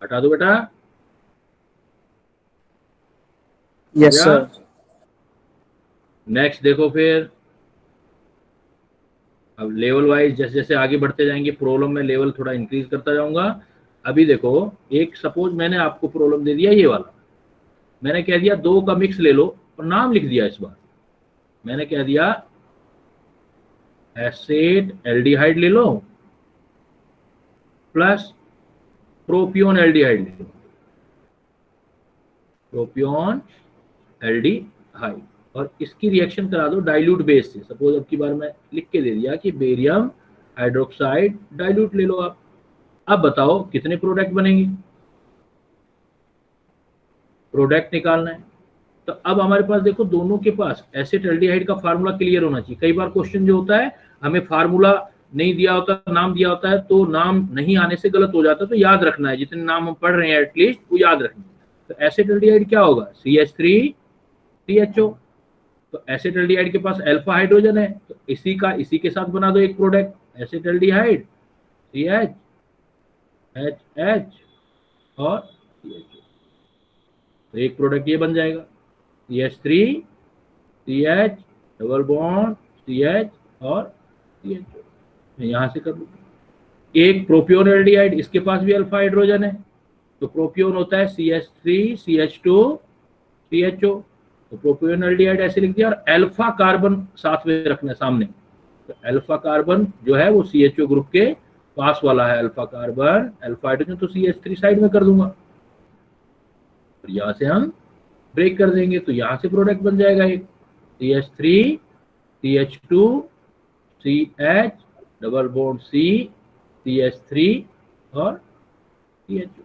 Speaker 1: हटा दो बेटा।
Speaker 6: Yes sir.
Speaker 1: नेक्स्ट देखो फिर, अब लेवल वाइज जैसे जैसे आगे बढ़ते जाएंगे प्रॉब्लम में लेवल थोड़ा इंक्रीज करता जाऊंगा। अभी देखो, एक सपोज मैंने आपको प्रॉब्लम दे दिया ये वाला, मैंने कह दिया दो का मिक्स ले लो और नाम लिख दिया। इस बार मैंने कह दिया एसिड एल्डिहाइड ले लो प्लस प्रोपियोन एल्डिहाइड ले लो, प्रोपियोन एल्डिहाइड, और इसकी रिएक्शन करा दो डाइल्यूट बेस से। सपोज अब की बार मैं लिख के दे दिया कि बेरियम हाइड्रोक्साइड डाइल्यूट ले लो आप। अब बताओ कितने प्रोडक्ट बनेंगे, प्रोडक्ट निकालना है। तो अब हमारे पास देखो दोनों के पास एसिड एल्डिहाइड का फार्मूला क्लियर होना चाहिए। कई बार क्वेश्चन जो होता है हमें फार्मूला नहीं दिया होता, नाम दिया होता है, तो नाम नहीं आने से गलत हो जाता है, तो याद रखना है, जितने नाम हम पढ़ रहे हैं एटलीस्ट वो याद रखना है। तो एसिड एल्डिहाइड क्या होगा, CH3CHO। तो एसिड एल्डिहाइड के पास अल्फा हाइड्रोजन है, तो इसी के साथ बना दो एक product, acid aldehyde CH HH और CHO। तो एक प्रोडक्ट ये बन जाएगा CH3CH डबल बॉन्ड CH और CHO। मैं यहां से कर दूंगा। एक प्रोपियोन एल्डिहाइड, इसके पास भी अल्फा हाइड्रोजन है, तो प्रोपियोन होता है CH3CH2CHO। तो प्रोपियोन एल्डिहाइड ऐसे लिख दिया, और अल्फा कार्बन साथ में रखना है सामने। तो अल्फा कार्बन जो है वो CHO ग्रुप के पास वाला है, अल्फा कार्बन अल्फा हाइड्रोजन, तो CH3 साइड में कर दूंगा। और यहां से हम ब्रेक कर देंगे, तो यहां से प्रोडक्ट बन जाएगा एक CH3CH2CH डबल बॉन्ड CH3 और CHO।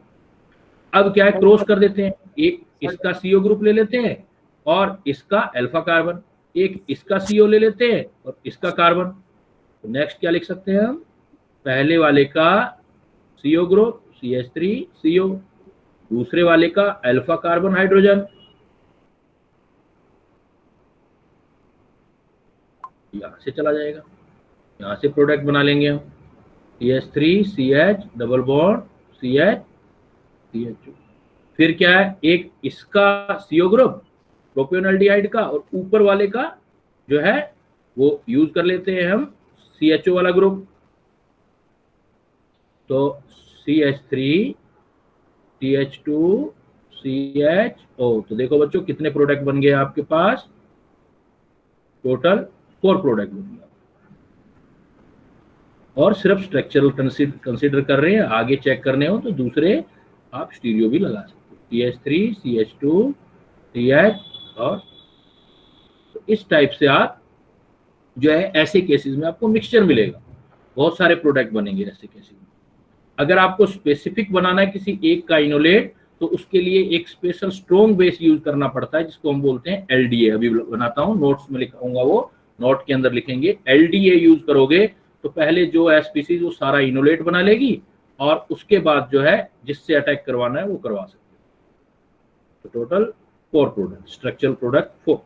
Speaker 1: अब क्या है, क्रॉस कर देते हैं, एक इसका CO ग्रुप ले लेते हैं और इसका अल्फा कार्बन, एक इसका CO ले लेते हैं और इसका कार्बन। तो नेक्स्ट क्या लिख सकते हैं हम, पहले वाले का CO ग्रुप CH3CO, दूसरे वाले का अल्फा कार्बन हाइड्रोजन, यहां से चला जाएगा, यहां से प्रोडक्ट बना लेंगे हम CH3CH डबल बॉन्ड CHO। फिर क्या है, एक इसका CO ग्रुप प्रोपियोन एल्डिहाइड का, और ऊपर वाले का जो है वो यूज कर लेते हैं हम CHO वाला ग्रुप। तो CH3CH2CHO। तो देखो बच्चों कितने प्रोडक्ट बन गए आपके पास, टोटल 4 प्रोडक्ट बन गया। और सिर्फ स्ट्रक्चरल कंसीडर कर रहे हैं, आगे चेक करने हो तो दूसरे आप स्टीरियो भी लगा सकते हो, CH3 CH2 CH। और तो इस टाइप से आप जो है ऐसे केसेस में आपको मिक्सचर मिलेगा, बहुत सारे प्रोडक्ट बनेंगे ऐसे केसेस में। अगर आपको स्पेसिफिक बनाना है किसी एक का इनोलेट, तो उसके लिए एक स्पेशल स्ट्रॉन्ग बेस यूज करना पड़ता है, जिसको हम बोलते हैं LDA। अभी बनाता हूँ, नोट्स में लिखाऊंगा, वो नोट के अंदर लिखेंगे। LDA यूज करोगे तो पहले जो स्पीसीज वो सारा इनोलेट बना लेगी, और उसके बाद जो है जिससे अटैक करवाना है वो करवा सकते हैं। तो टोटल 4 प्रोडक्ट, स्ट्रक्चरल प्रोडक्ट 4।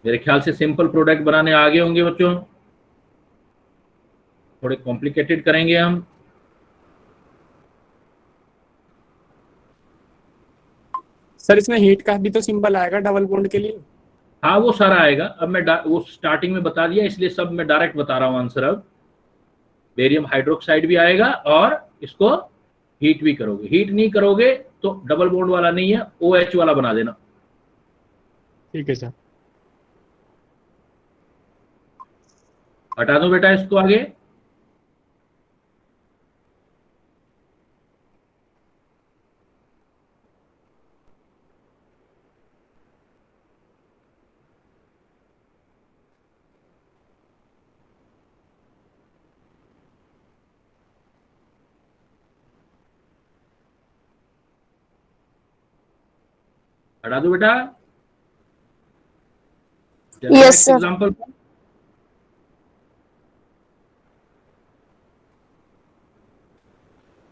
Speaker 1: मेरे ख्याल से सिंपल प्रोडक्ट बनाने आगे होंगे बच्चों, थोड़े कॉम्प्लिकेटेड करेंगे हम।
Speaker 7: सर इसमें हीट का भी तो सिंबल आएगा डबल बॉन्ड के लिए।
Speaker 1: हाँ वो सारा आएगा। अब मैं वो स्टार्टिंग में बता दिया, इसलिए सब मैं डायरेक्ट बता रहा हूँ आंसर। अब बेरियम हाइड्रोक्साइड भी आएगा और इसको हीट भी करोगे। हीट नहीं करोगे तो डबल बॉन्ड वाला नहीं है, OH वाला बना देना।
Speaker 7: ठीक है सर।
Speaker 1: हटा दो बेटा इसको आगे। हटा दो बेटा।
Speaker 2: Yes, sir.
Speaker 1: एग्जाम्पल।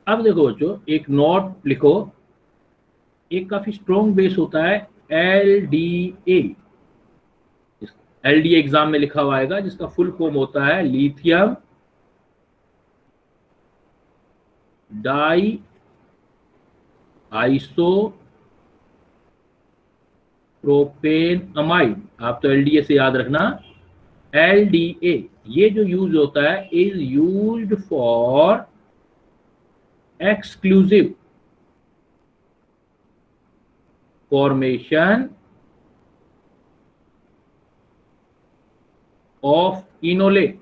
Speaker 1: अब देखो बच्चों, एक नोट लिखो। एक काफी स्ट्रॉन्ग बेस होता है LDA। LDA एग्जाम में लिखा हुआ आएगा, जिसका फुल फॉर्म होता है lithium di iso propane amide. आप तो LDA से याद रखना। LDA ये जो यूज होता है, is used for exclusive formation of enolate.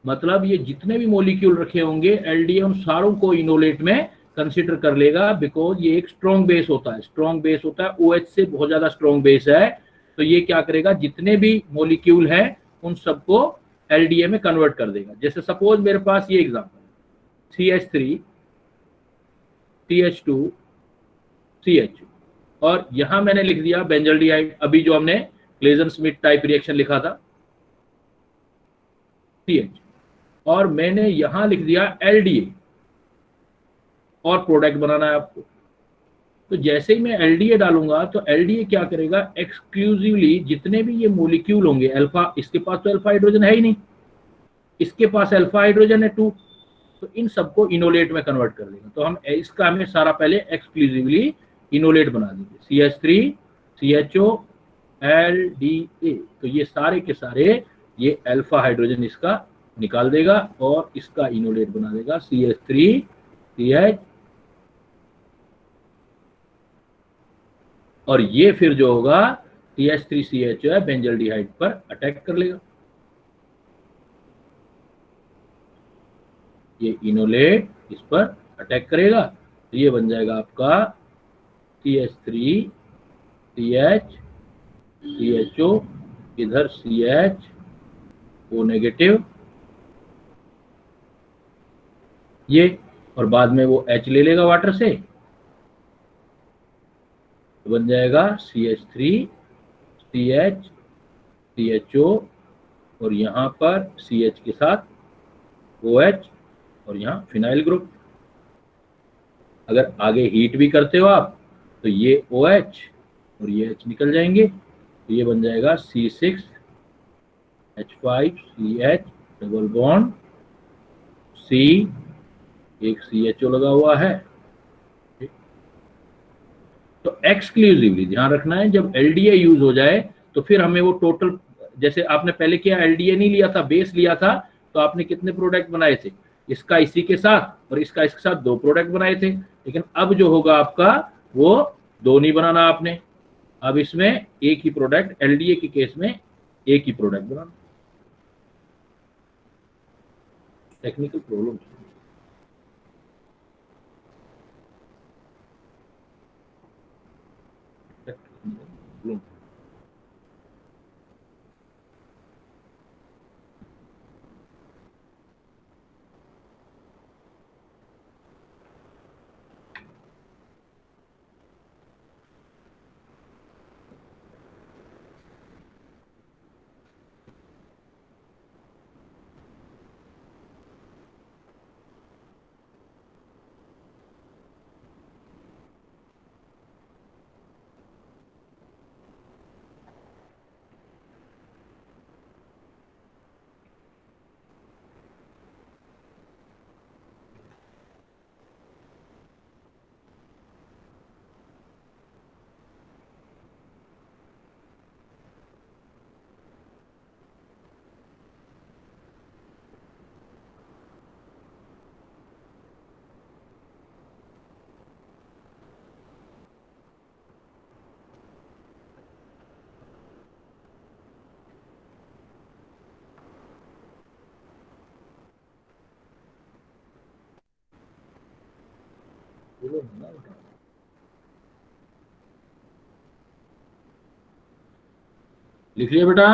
Speaker 1: मतलब ये जितने भी मॉलिक्यूल रखे होंगे LDA, उन सारों को इनोलेट में कंसीडर कर लेगा, बिकॉज ये एक स्ट्रॉन्ग बेस होता है। स्ट्रॉन्ग बेस होता है, OH से बहुत ज्यादा स्ट्रॉन्ग बेस है। तो ये क्या करेगा, जितने भी मॉलिक्यूल हैं उन सबको LDA में कन्वर्ट कर देगा। जैसे सपोज मेरे पास ये एग्जांपल, CH3 CH2 CH, और यहां मैंने लिख दिया बेंजल्डिहाइड। अभी जो हमने क्लेजन स्मिथ टाइप रिएक्शन लिखा था, CH, और मैंने यहां लिख दिया LDA, और प्रोडक्ट बनाना है आपको। तो जैसे ही मैं LDA डालूंगा तो LDA क्या करेगा, एक्सक्लूसिवली जितने भी ये मॉलिक्यूल होंगे, अल्फा, इसके पास तो अल्फा हाइड्रोजन है ही नहीं, इसके पास अल्फा हाइड्रोजन है 2, तो इन सबको इनोलेट में कन्वर्ट कर देगा। तो हम इसका हमें सारा पहले एक्सक्लूसिवली इनोलेट बना देंगे। CH3 CHO LDA, तो ये सारे के सारे ये अल्फा हाइड्रोजन इसका निकाल देगा और इसका इनोलेट बना देगा CH3 CH, और ये फिर जो होगा CH3 CH है बेंजल्डिहाइड पर अटैक कर लेगा। ये इनोलेट इस पर अटैक करेगा, तो ये बन जाएगा आपका CH3 CH CHO, इधर CHO नेगेटिव ये, और बाद में वो H ले लेगा वाटर से, तो बन जाएगा CH3 CH CHO, और यहाँ पर CH के साथ OH, और यहाँ फिनाइल ग्रुप। अगर आगे हीट भी करते हो आप तो ये OH और ये H निकल जाएंगे, तो ये बन जाएगा C6H5CH डबल बॉन्ड C, एक CHO लगा हुआ है। तो एक्सक्लूसिवली ध्यान रखना है, जब LDA यूज हो जाए तो फिर हमें वो टोटल, जैसे आपने पहले किया LDA नहीं लिया था, बेस लिया था, तो आपने कितने प्रोडक्ट बनाए थे, इसका इसी के साथ और इसका इसके साथ 2 प्रोडक्ट बनाए थे। लेकिन अब जो होगा आपका वो 2 नहीं बनाना आपने, अब इसमें एक ही प्रोडक्ट, LDA के केस में एक ही प्रोडक्ट बनाना। Technical problem. लिख लिया बेटा?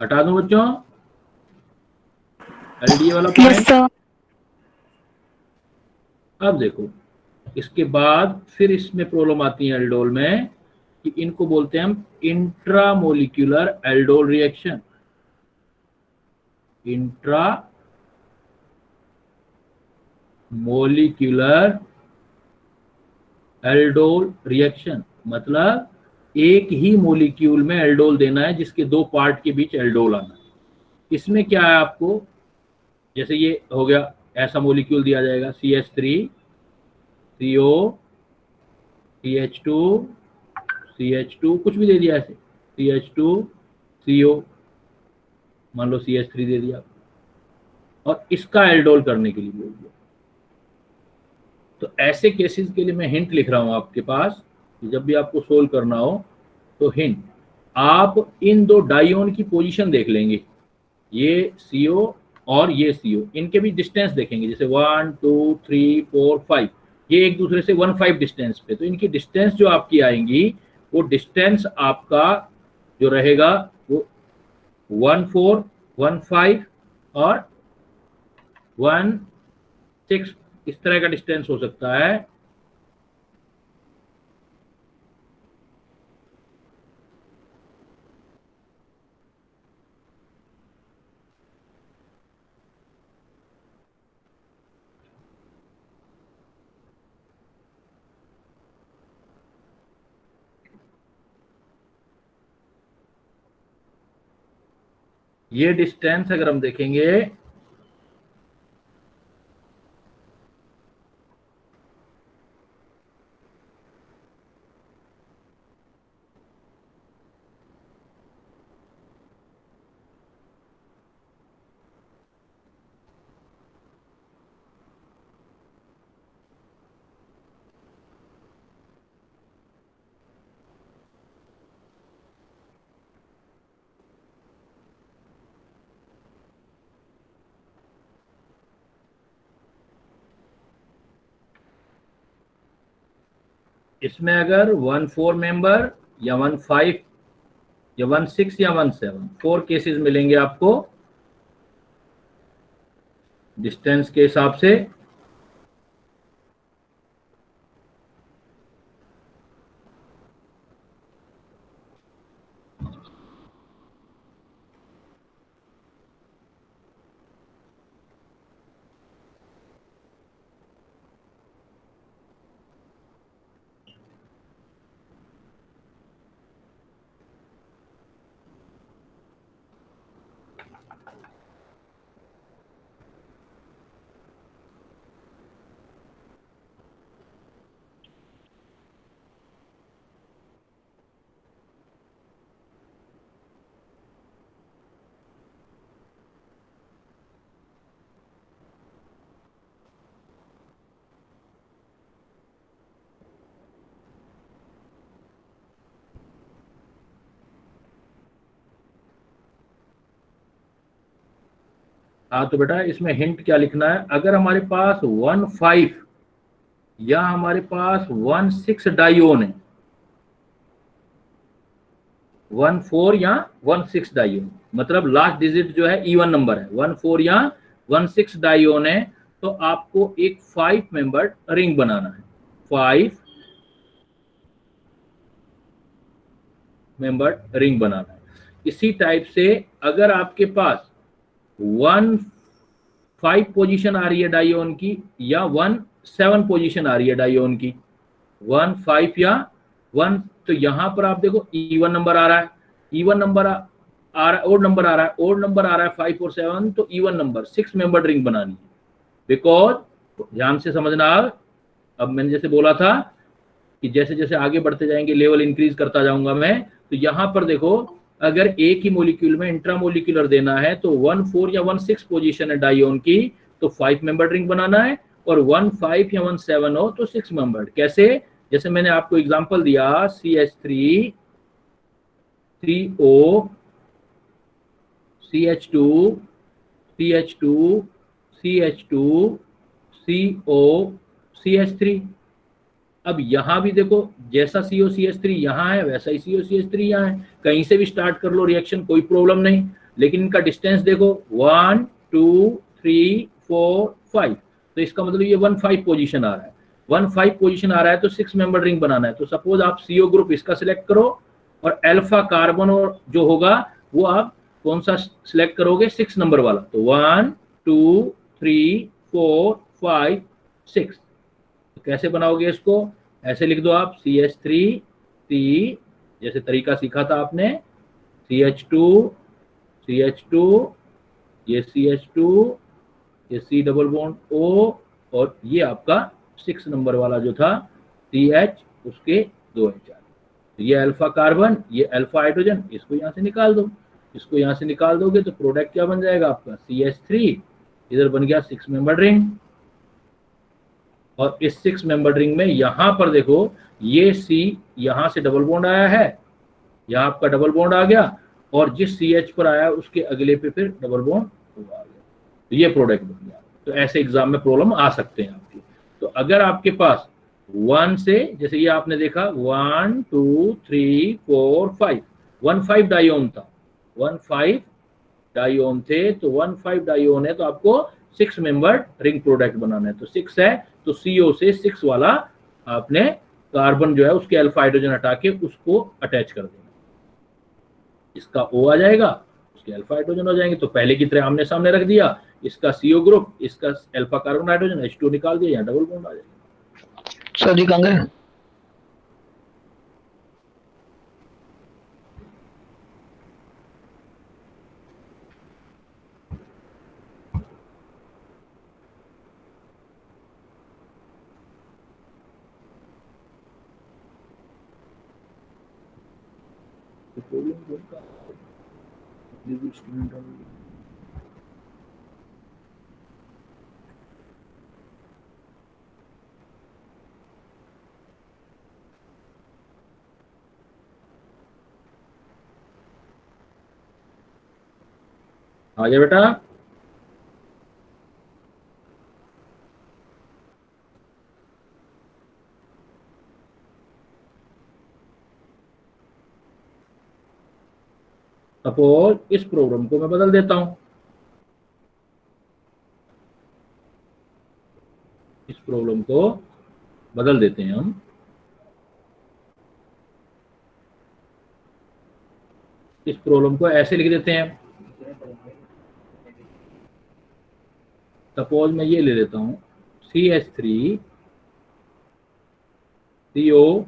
Speaker 1: हटा दूं बच्चों एलडीए वाला
Speaker 2: Yes,
Speaker 1: पॉइंट?
Speaker 2: sir.
Speaker 1: अब देखो, इसके बाद फिर इसमें प्रॉब्लम आती है एल्डोल में कि इनको बोलते हैं हम intramolecular aldol reaction. Intra molecular aldol reaction मतलब एक ही मोलिक्यूल में एल्डोल देना है जिसके दो पार्ट के बीच एल्डोल आना है। इसमें क्या है आपको, जैसे ये हो गया, ऐसा मोलिक्यूल दिया जाएगा CH3 CO CH2 CH2 कुछ भी दे दिया ऐसे, CH2 CO, मान लो CH3 दे दिया और इसका एल्डोल करने के लिए बोल दिया। तो ऐसे केसेस के लिए मैं हिंट लिख रहा हूं आपके पास कि जब भी आपको सोल्व करना हो तो हिंट, आप इन दो डाइऑन की पोजीशन देख लेंगे, ये CO और ये CO, इनके भी डिस्टेंस देखेंगे, जैसे 1 2 3 4 5, ये एक दूसरे से 1,5 डिस्टेंस पे, तो इनकी डिस्टेंस जो आपकी आएंगी वो डिस्टेंस आपका जो रहेगा वो 1 4 1 5 और 1 6 इस तरह का डिस्टेंस हो सकता है। ये डिस्टेंस अगर हम देखेंगे इसमें अगर 1 4 मेंबर या 1 5 या 1 6 या 1 7 4 केसेस मिलेंगे आपको डिस्टेंस के हिसाब से। हाँ तो बेटा इसमें हिंट क्या लिखना है, अगर हमारे पास 1 5 या हमारे पास 1 6 डाइऑन है, 1 4 या 1 6 डाइऑन मतलब लास्ट डिजिट जो है इवन नंबर है, 1 4 या 1 6 डाइऑन है, तो आपको एक 5 मेंबर रिंग बनाना है, 5 मेंबर रिंग बनाना है। इसी टाइप से अगर आपके पास 1 5 पोजीशन आ रही है डाइऑन की या 1 7 पोजीशन आ रही है डाइऑन की, 1 5 या 1, तो यहां पर आप देखो इवन नंबर आ रहा है, इवन नंबर आ रहा है, ओड नंबर आ रहा है, ओड नंबर आ रहा है 5 और 7, तो इवन नंबर 6 मेंबर रिंग बनानी है। बिकॉज ध्यान से समझना, अब मैंने जैसे बोला था कि जैसे जैसे आगे बढ़ते जाएंगे लेवल इंक्रीज करता जाऊंगा मैं, तो यहां पर देखो अगर एक ही मोलिक्यूल में इंट्रामोलिक्यूलर देना है तो 1 4 या 1 6 पोजीशन है डाइऑन की तो 5 मेंबर रिंग बनाना है, और 1 5 या 1 7 हो तो 6 मेंबर। कैसे, जैसे मैंने आपको एग्जांपल दिया CH3 3O CH2 CH2 CH2 COCH3। अब यहाँ भी देखो, जैसा COCH3 यहाँ है वैसा ही COCH3 यहाँ है, कहीं से भी स्टार्ट कर लो रिएक्शन, कोई प्रॉब्लम नहीं। लेकिन इनका डिस्टेंस देखो 1 2 3 4 5, तो इसका मतलब ये 1 5 पोजीशन आ रहा है। 1 5 पोजीशन आ रहा है तो 6 मेंबर रिंग बनाना है। तो सपोज आप CO ग्रुप इसका सिलेक्ट करो और अल्फा कार्बन और जो होगा वो आप कौन सा सिलेक्ट करोगे, 6 नंबर वाला। तो 1 2 3 4 5 6। तो कैसे बनाओगे इसको, ऐसे लिख दो आप CH3C, जैसे तरीका सीखा था आपने, CH2 ये CH2, ये C डबल बॉन्ड O, और ये आपका 6 नंबर वाला जो था CH, उसके 2 H। तो ये अल्फा कार्बन, ये अल्फा हाइड्रोजन, इसको यहाँ से निकाल दो। इसको यहाँ से निकाल दोगे तो प्रोडक्ट क्या बन जाएगा आपका, CH3, इधर बन गया 6 मेंबर रिंग। और इस 6 मेंबर रिंग में यहाँ पर देखो, ये C यहाँ से डबल बॉन्ड आया है, यहाँ आपका डबल बॉन्ड आ गया, और जिस CH पर आया उसके अगले पे फिर डबल बॉन्ड आ गया, तो ये प्रोडक्ट बन गया। तो ऐसे एग्जाम में प्रॉब्लम आ सकते हैं आपकी। तो अगर आपके पास 1 से, जैसे ये आपने देखा 1 2 3 4 5, 1 5 डाइओन था, 1 5 डाइओन थे, तो 1 5 डाइओन है तो आपको 6 मेंबर रिंग प्रोडक्ट बनाना है। तो 6 है तो CO से 6 वाला आपने कार्बन जो है उसके अल्फा हाइड्रोजन हटा के उसको अटैच कर देना, इसका O आ जाएगा, उसके अल्फा हाइड्रोजन हो जाएंगे। तो पहले की तरह आमने सामने रख दिया, इसका CO ग्रुप, इसका अल्फा कार्बन हाइड्रोजन, H2 निकाल दिया, यहाँ डबल बॉन्ड आ जाएगा।
Speaker 5: सर जी कहाँ गए?
Speaker 1: आगे बेटा, सपोज इस प्रॉब्लम को मैं बदल देता हूं, इस प्रॉब्लम को बदल देते हैं हम। इस प्रॉब्लम को ऐसे लिख देते हैं, सपोज मैं ये ले लेता हूं CH3 CO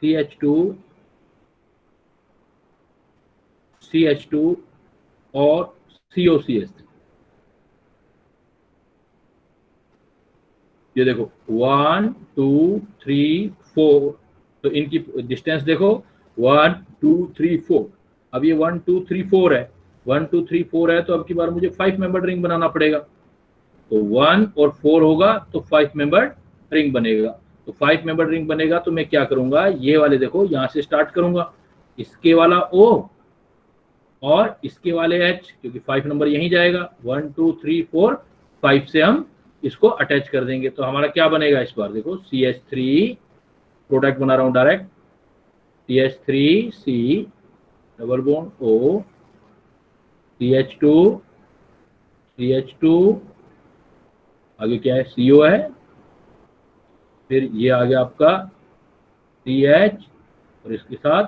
Speaker 1: CH2 CH2 और COCH3। ये देखो 1 2 3 4, तो इनकी डिस्टेंस देखो 1 2 3 4। अब ये 1 2 3 4 है, 1 2 3 4 है, तो अब की बार मुझे 5 मेंबर रिंग बनाना पड़ेगा। तो 1 और 4 होगा तो 5 मेंबर रिंग बनेगा। तो 5 मेंबर रिंग बनेगा तो मैं क्या करूंगा, ये वाले देखो यहाँ से स्टार्ट करूंगा, इसके वाला O और इसके वाले H, क्योंकि 5 नंबर यहीं जाएगा, 1 2 3 4 5 से हम इसको अटैच कर देंगे। तो हमारा क्या बनेगा इस बार देखो, CH3 प्रोडक्ट बना रहा हूं direct, CH3C double bond O, CH2 आगे क्या है, CO है, फिर ये आ गया आपका CH और इसके साथ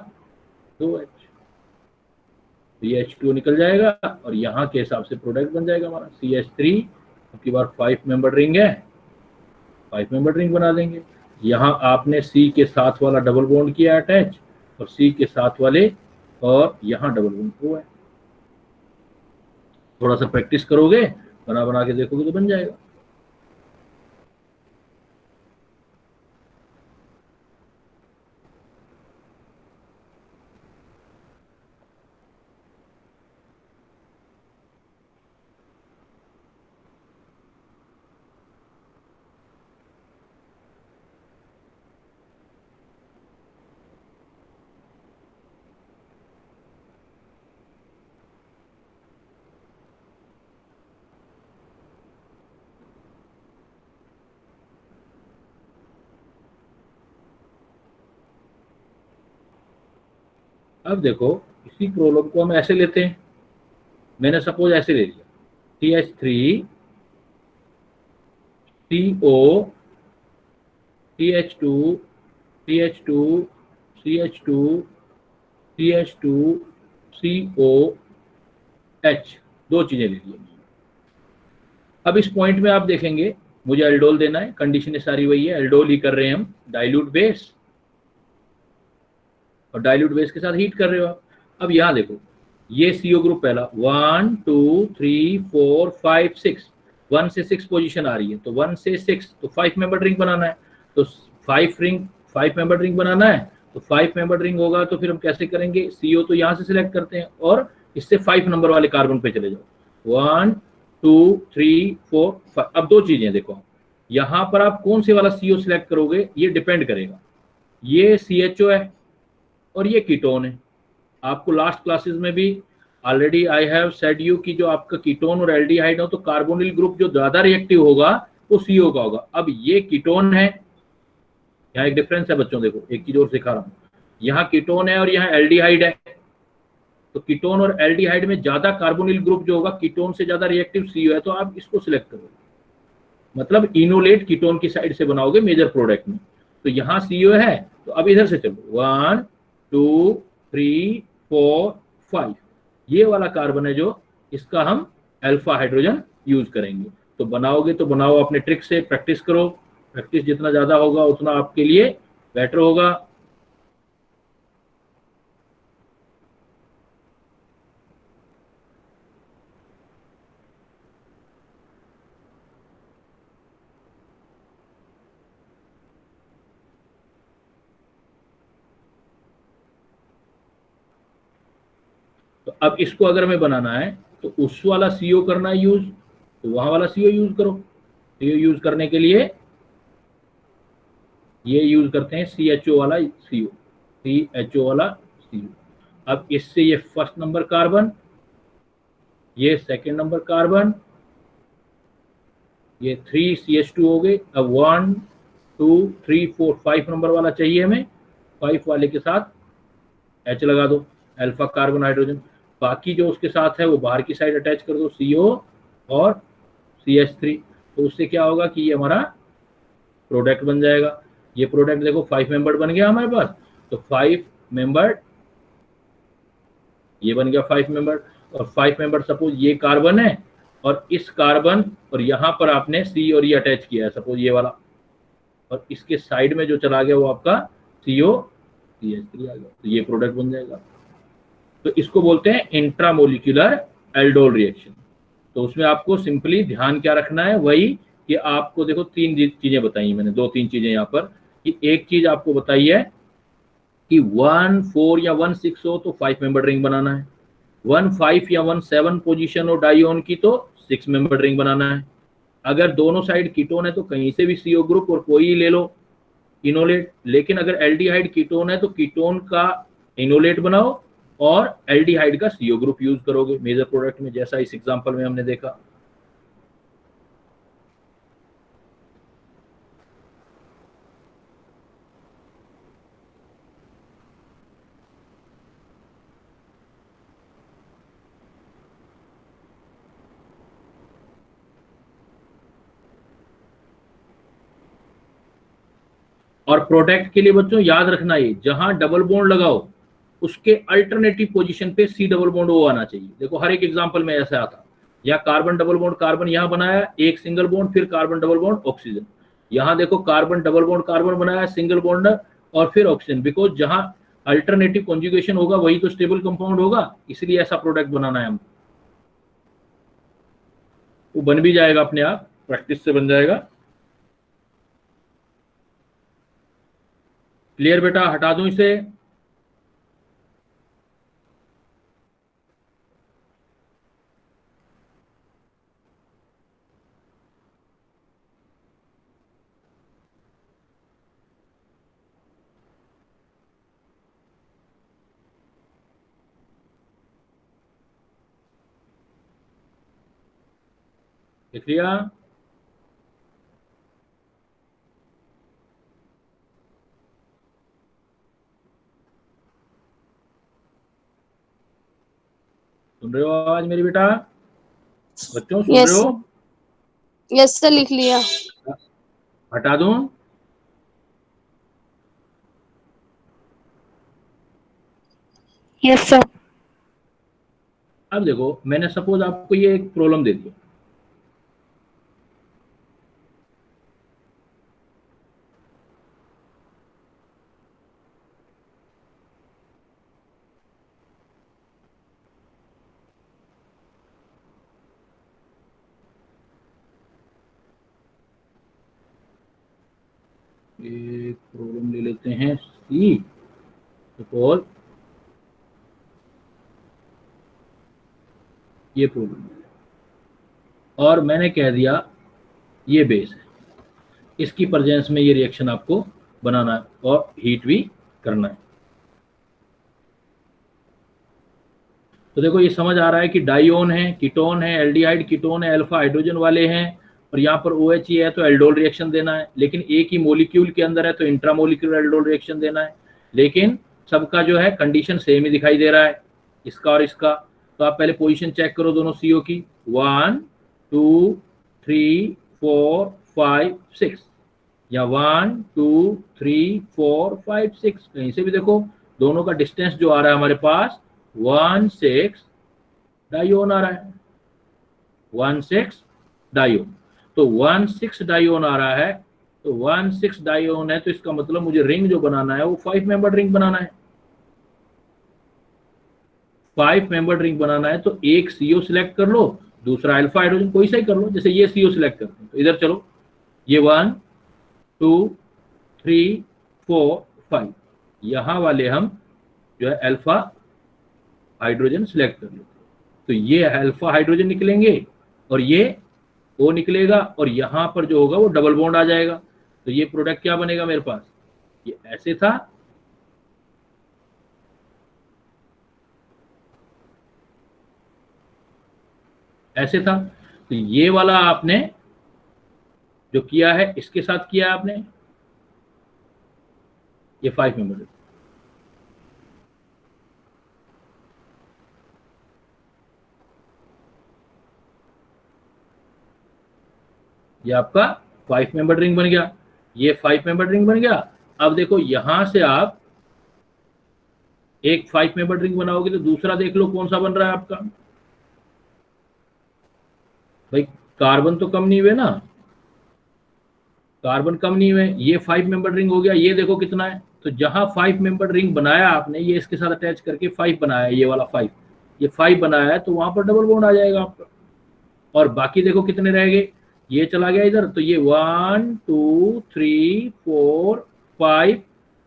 Speaker 1: 2H, H2 निकल जाएगा और यहाँ के हिसाब से प्रोडक्ट बन जाएगा हमारा CH3। अब की बार 5 मेंबर रिंग है, 5 मेंबर रिंग बना देंगे। यहाँ आपने C के साथ वाला डबल बॉन्ड किया अटैच, और C के साथ वाले, और यहाँ डबल बॉन्ड O है। थोड़ा सा प्रैक्टिस करोगे, बना बना के देखोगे तो बन जाएगा। अब देखो इसी प्रॉब्लम को हम ऐसे लेते हैं, मैंने सपोज ऐसे ले लिया CH3 CO CH2 CH2 CH2 CH2 COH, दो चीजें ले ली। अब इस पॉइंट में आप देखेंगे मुझे एल्डोल देना है, कंडीशन सारी वही है, एल्डोल ही कर रहे हैं हम, डाइल्यूट बेस, और डाइल्यूट बेस के साथ हीट कर रहे हो आप। अब यहाँ देखो ये सीओ ग्रुप पहला 1 2 3 4 5 6, 1 से 6 पोजीशन आ रही है, तो 1 से 6 तो 5 मेंबर रिंग बनाना है, तो 5 मेंबर रिंग बनाना है, तो 5 मेंबर रिंग होगा तो फिर हम कैसे करेंगे, सीओ तो यहाँ से सिलेक्ट करते हैं और इससे 5 नंबर वाले कार्बन पे चले जाओ, 1 2 3 4 5। अब दो चीजें देखो, यहाँ पर आप कौन से वाला सीओ सिलेक्ट करोगे ये डिपेंड करेगा, ये CHO है और ये कीटोन है। आपको लास्ट क्लासेस में भी already I have said you कि जो आपका कीटोन और एल्डिहाइड हो तो कार्बोनिल ग्रुप जो ज्यादा रिएक्टिव होगा वो CO का होगा। अब ये कीटोन है, यहाँ एक डिफरेंस है बच्चों, देखो एक चीज और सिखा रहा हूँ, यहाँ कीटोन है और यहाँ एल्डिहाइड है, तो कीटोन और एल्डिहाइड में ज्यादा कार्बोनिल ग्रुप जो होगा कीटोन से ज्यादा रिएक्टिव CO है, तो आप इसको सिलेक्ट करोगे, मतलब इनोलेट कीटोन की साइड से बनाओगे मेजर प्रोडक्ट में। तो यहाँ CO है, तो अब इधर से चलो 1 2 3 4 5, ये वाला कार्बन है जो इसका हम अल्फा हाइड्रोजन यूज करेंगे। तो बनाओगे तो बनाओ अपने ट्रिक से, प्रैक्टिस करो, प्रैक्टिस जितना ज्यादा होगा उतना आपके लिए बेटर होगा। तो अब इसको अगर हमें बनाना है तो उस वाला CO करना है यूज, तो वहां वाला CO यूज करो। CO यूज करने के लिए ये यूज करते हैं CHO वाला CO, CHO वाला CO। अब इससे ये फर्स्ट नंबर कार्बन, ये सेकंड नंबर कार्बन, ये 3 CH2 हो गए। अब 1 2 3 4 5 नंबर वाला चाहिए हमें, 5 वाले के साथ H लगा दो, अल्फा कार्बन हाइड्रोजन। बाकी जो उसके साथ है वो बाहर की साइड अटैच कर दो, CO और CH3। तो उससे क्या होगा कि ये हमारा प्रोडक्ट बन जाएगा। ये प्रोडक्ट देखो 5 मेंबर बन गया हमारे पास, तो 5 मेंबर, ये बन गया 5 मेंबर, और 5 मेंबर सपोज ये कार्बन है और इस कार्बन और यहाँ पर आपने C और ये अटैच किया है सपोज ये वाला, और इसके साइड में जो चला गया वो आपका CO CH3 आ गया, तो ये प्रोडक्ट बन जाएगा। तो इसको बोलते हैं इंट्रामोलिक्यूलर एल्डोल रिएक्शन। तो उसमें आपको सिंपली ध्यान क्या रखना है, वही कि आपको देखो 3 चीजें बताई मैंने, 2-3 चीजें यहाँ पर, कि एक चीज आपको बताई है कि 1 4 या 1 6 हो तो 5 मेंबर रिंग बनाना है, 1 5 या 1 7 पोजीशन हो डाइओन की तो 6 मेंबर रिंग बनाना है। अगर दोनों साइड कीटोन है तो कहीं से भी CO ग्रुप और कोई ले लो इनोलेट, लेकिन अगर एल्डिहाइड कीटोन है तो कीटोन का इनोलेट बनाओ और एल्डिहाइड का CO ग्रुप यूज करोगे मेजर प्रोडक्ट में, जैसा इस एग्जांपल में हमने देखा। और प्रोडक्ट के लिए बच्चों याद रखना, ये जहां डबल बॉन्ड लगाओ उसके अल्टरनेटिव पोजीशन पे C डबल बॉन्ड O आना चाहिए। देखो हर एक एग्जांपल में ऐसा आता, या कार्बन डबल बॉन्ड कार्बन यहाँ बनाया, एक सिंगल बॉन्ड, फिर कार्बन डबल बॉन्ड ऑक्सीजन, यहाँ देखो कार्बन डबल बॉन्ड कार्बन बनाया, सिंगल बॉन्ड और फिर ऑक्सीजन, बिकॉज जहां अल्टरनेटिव कॉन्जुगेशन होगा वही तो स्टेबल कंपाउंड होगा, इसलिए ऐसा प्रोडक्ट बनाना है हमको। वो बन भी जाएगा अपने आप, प्रैक्टिस से बन जाएगा। क्लियर बेटा, हटा दूं इसे? देख लिया? सुन रहे हो आवाज मेरी बेटा? बच्चों सुन
Speaker 2: यस
Speaker 1: रहे हो?
Speaker 2: सर, यस सर, लिख लिया।
Speaker 1: हटा दूं?
Speaker 2: Yes sir.
Speaker 1: अब देखो, मैंने सपोज आपको ये एक प्रॉब्लम दे दिया, एक प्रॉब्लम ले लेते हैं सी। सपोज ये प्रॉब्लम, और मैंने कह दिया ये बेस है, इसकी प्रेजेंस में ये रिएक्शन आपको बनाना है और हीट भी करना है। तो देखो ये समझ आ रहा है कि डाइओन है, कीटोन है, एल्डिहाइड कीटोन है, अल्फा हाइड्रोजन वाले हैं, और यहाँ पर OH है तो एल्डोल रिएक्शन देना है। लेकिन एक ही मोलिक्यूल के अंदर है तो इंट्रामोलिक्यूलर एल्डोल रिएक्शन देना है। लेकिन सबका जो है कंडीशन सेम ही दिखाई दे रहा है, इसका और इसका। तो आप पहले पोजीशन चेक करो दोनों CO की, 1 2 3 4 5 6, या 1 2 3 4 5 6, कहीं से भी देखो दोनों का डिस्टेंस जो आ रहा है हमारे पास 1 6 डाइओन आ रहा है, 1 6 डाइओन। तो 1 6 डाइओन आ रहा है, तो 1 6 डाइओन है, तो इसका मतलब मुझे रिंग जो बनाना है वो 5 मेंबर्ड रिंग बनाना है। 5 मेंबर्ड रिंग बनाना है तो एक CO सिलेक्ट कर लो, दूसरा अल्फा हाइड्रोजन कोई सा ही कर लो, जैसे ये CO सिलेक्ट करते हैं। तो इधर चलो, ये 1 2 3 4 5, यहां वाले हम जो है अल्फा हाइड्रोजन सिलेक्ट कर लेते, तो ये अल्फा हाइड्रोजन निकलेंगे और ये O निकलेगा, और यहां पर जो होगा वो डबल बॉन्ड आ जाएगा। तो ये प्रोडक्ट क्या बनेगा मेरे पास, ये ऐसे था, ऐसे था। तो ये वाला आपने जो किया है इसके साथ किया है आपने, ये 5 मेंबर, ये आपका 5 मेंबर रिंग बन गया, ये 5 मेंबर रिंग बन गया। अब देखो यहां से आप एक 5 मेंबर रिंग बनाओगे तो दूसरा देख लो कौन सा बन रहा है आपका। भाई कार्बन तो कम नहीं हुए ना, कार्बन कम नहीं हुए, ये 5 मेंबर रिंग हो गया। ये देखो कितना है, तो जहां 5 मेंबर रिंग बनाया आपने, ये इसके साथ अटैच करके 5 बनाया, ये वाला 5, ये 5 बनाया है, तो वहां पर डबल बॉन्ड आ जाएगा आपका। और बाकी देखो कितने रह गए, ये चला गया इधर, तो ये 1 2 3 4 5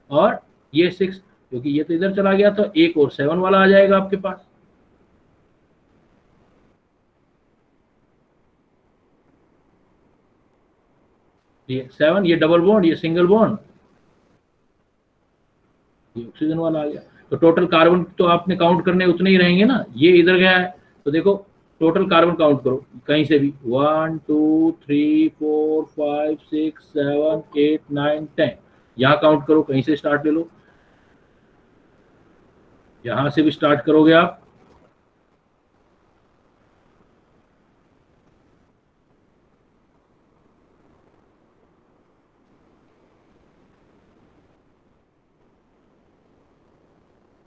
Speaker 1: और ये 6, क्योंकि ये तो इधर चला गया, तो एक और 7 वाला आ जाएगा आपके पास। ये 7, ये डबल बॉन्ड, ये सिंगल बॉन्ड, ये ऑक्सीजन वाला आ गया। तो टोटल कार्बन तो आपने काउंट करने उतने ही रहेंगे ना, ये इधर गया है, तो देखो टोटल कार्बन काउंट करो कहीं से भी, 1 2 3 4 5 6 7 8 9 10, यहाँ काउंट करो, कहीं से स्टार्ट ले लो, यहां से भी स्टार्ट करोगे आप,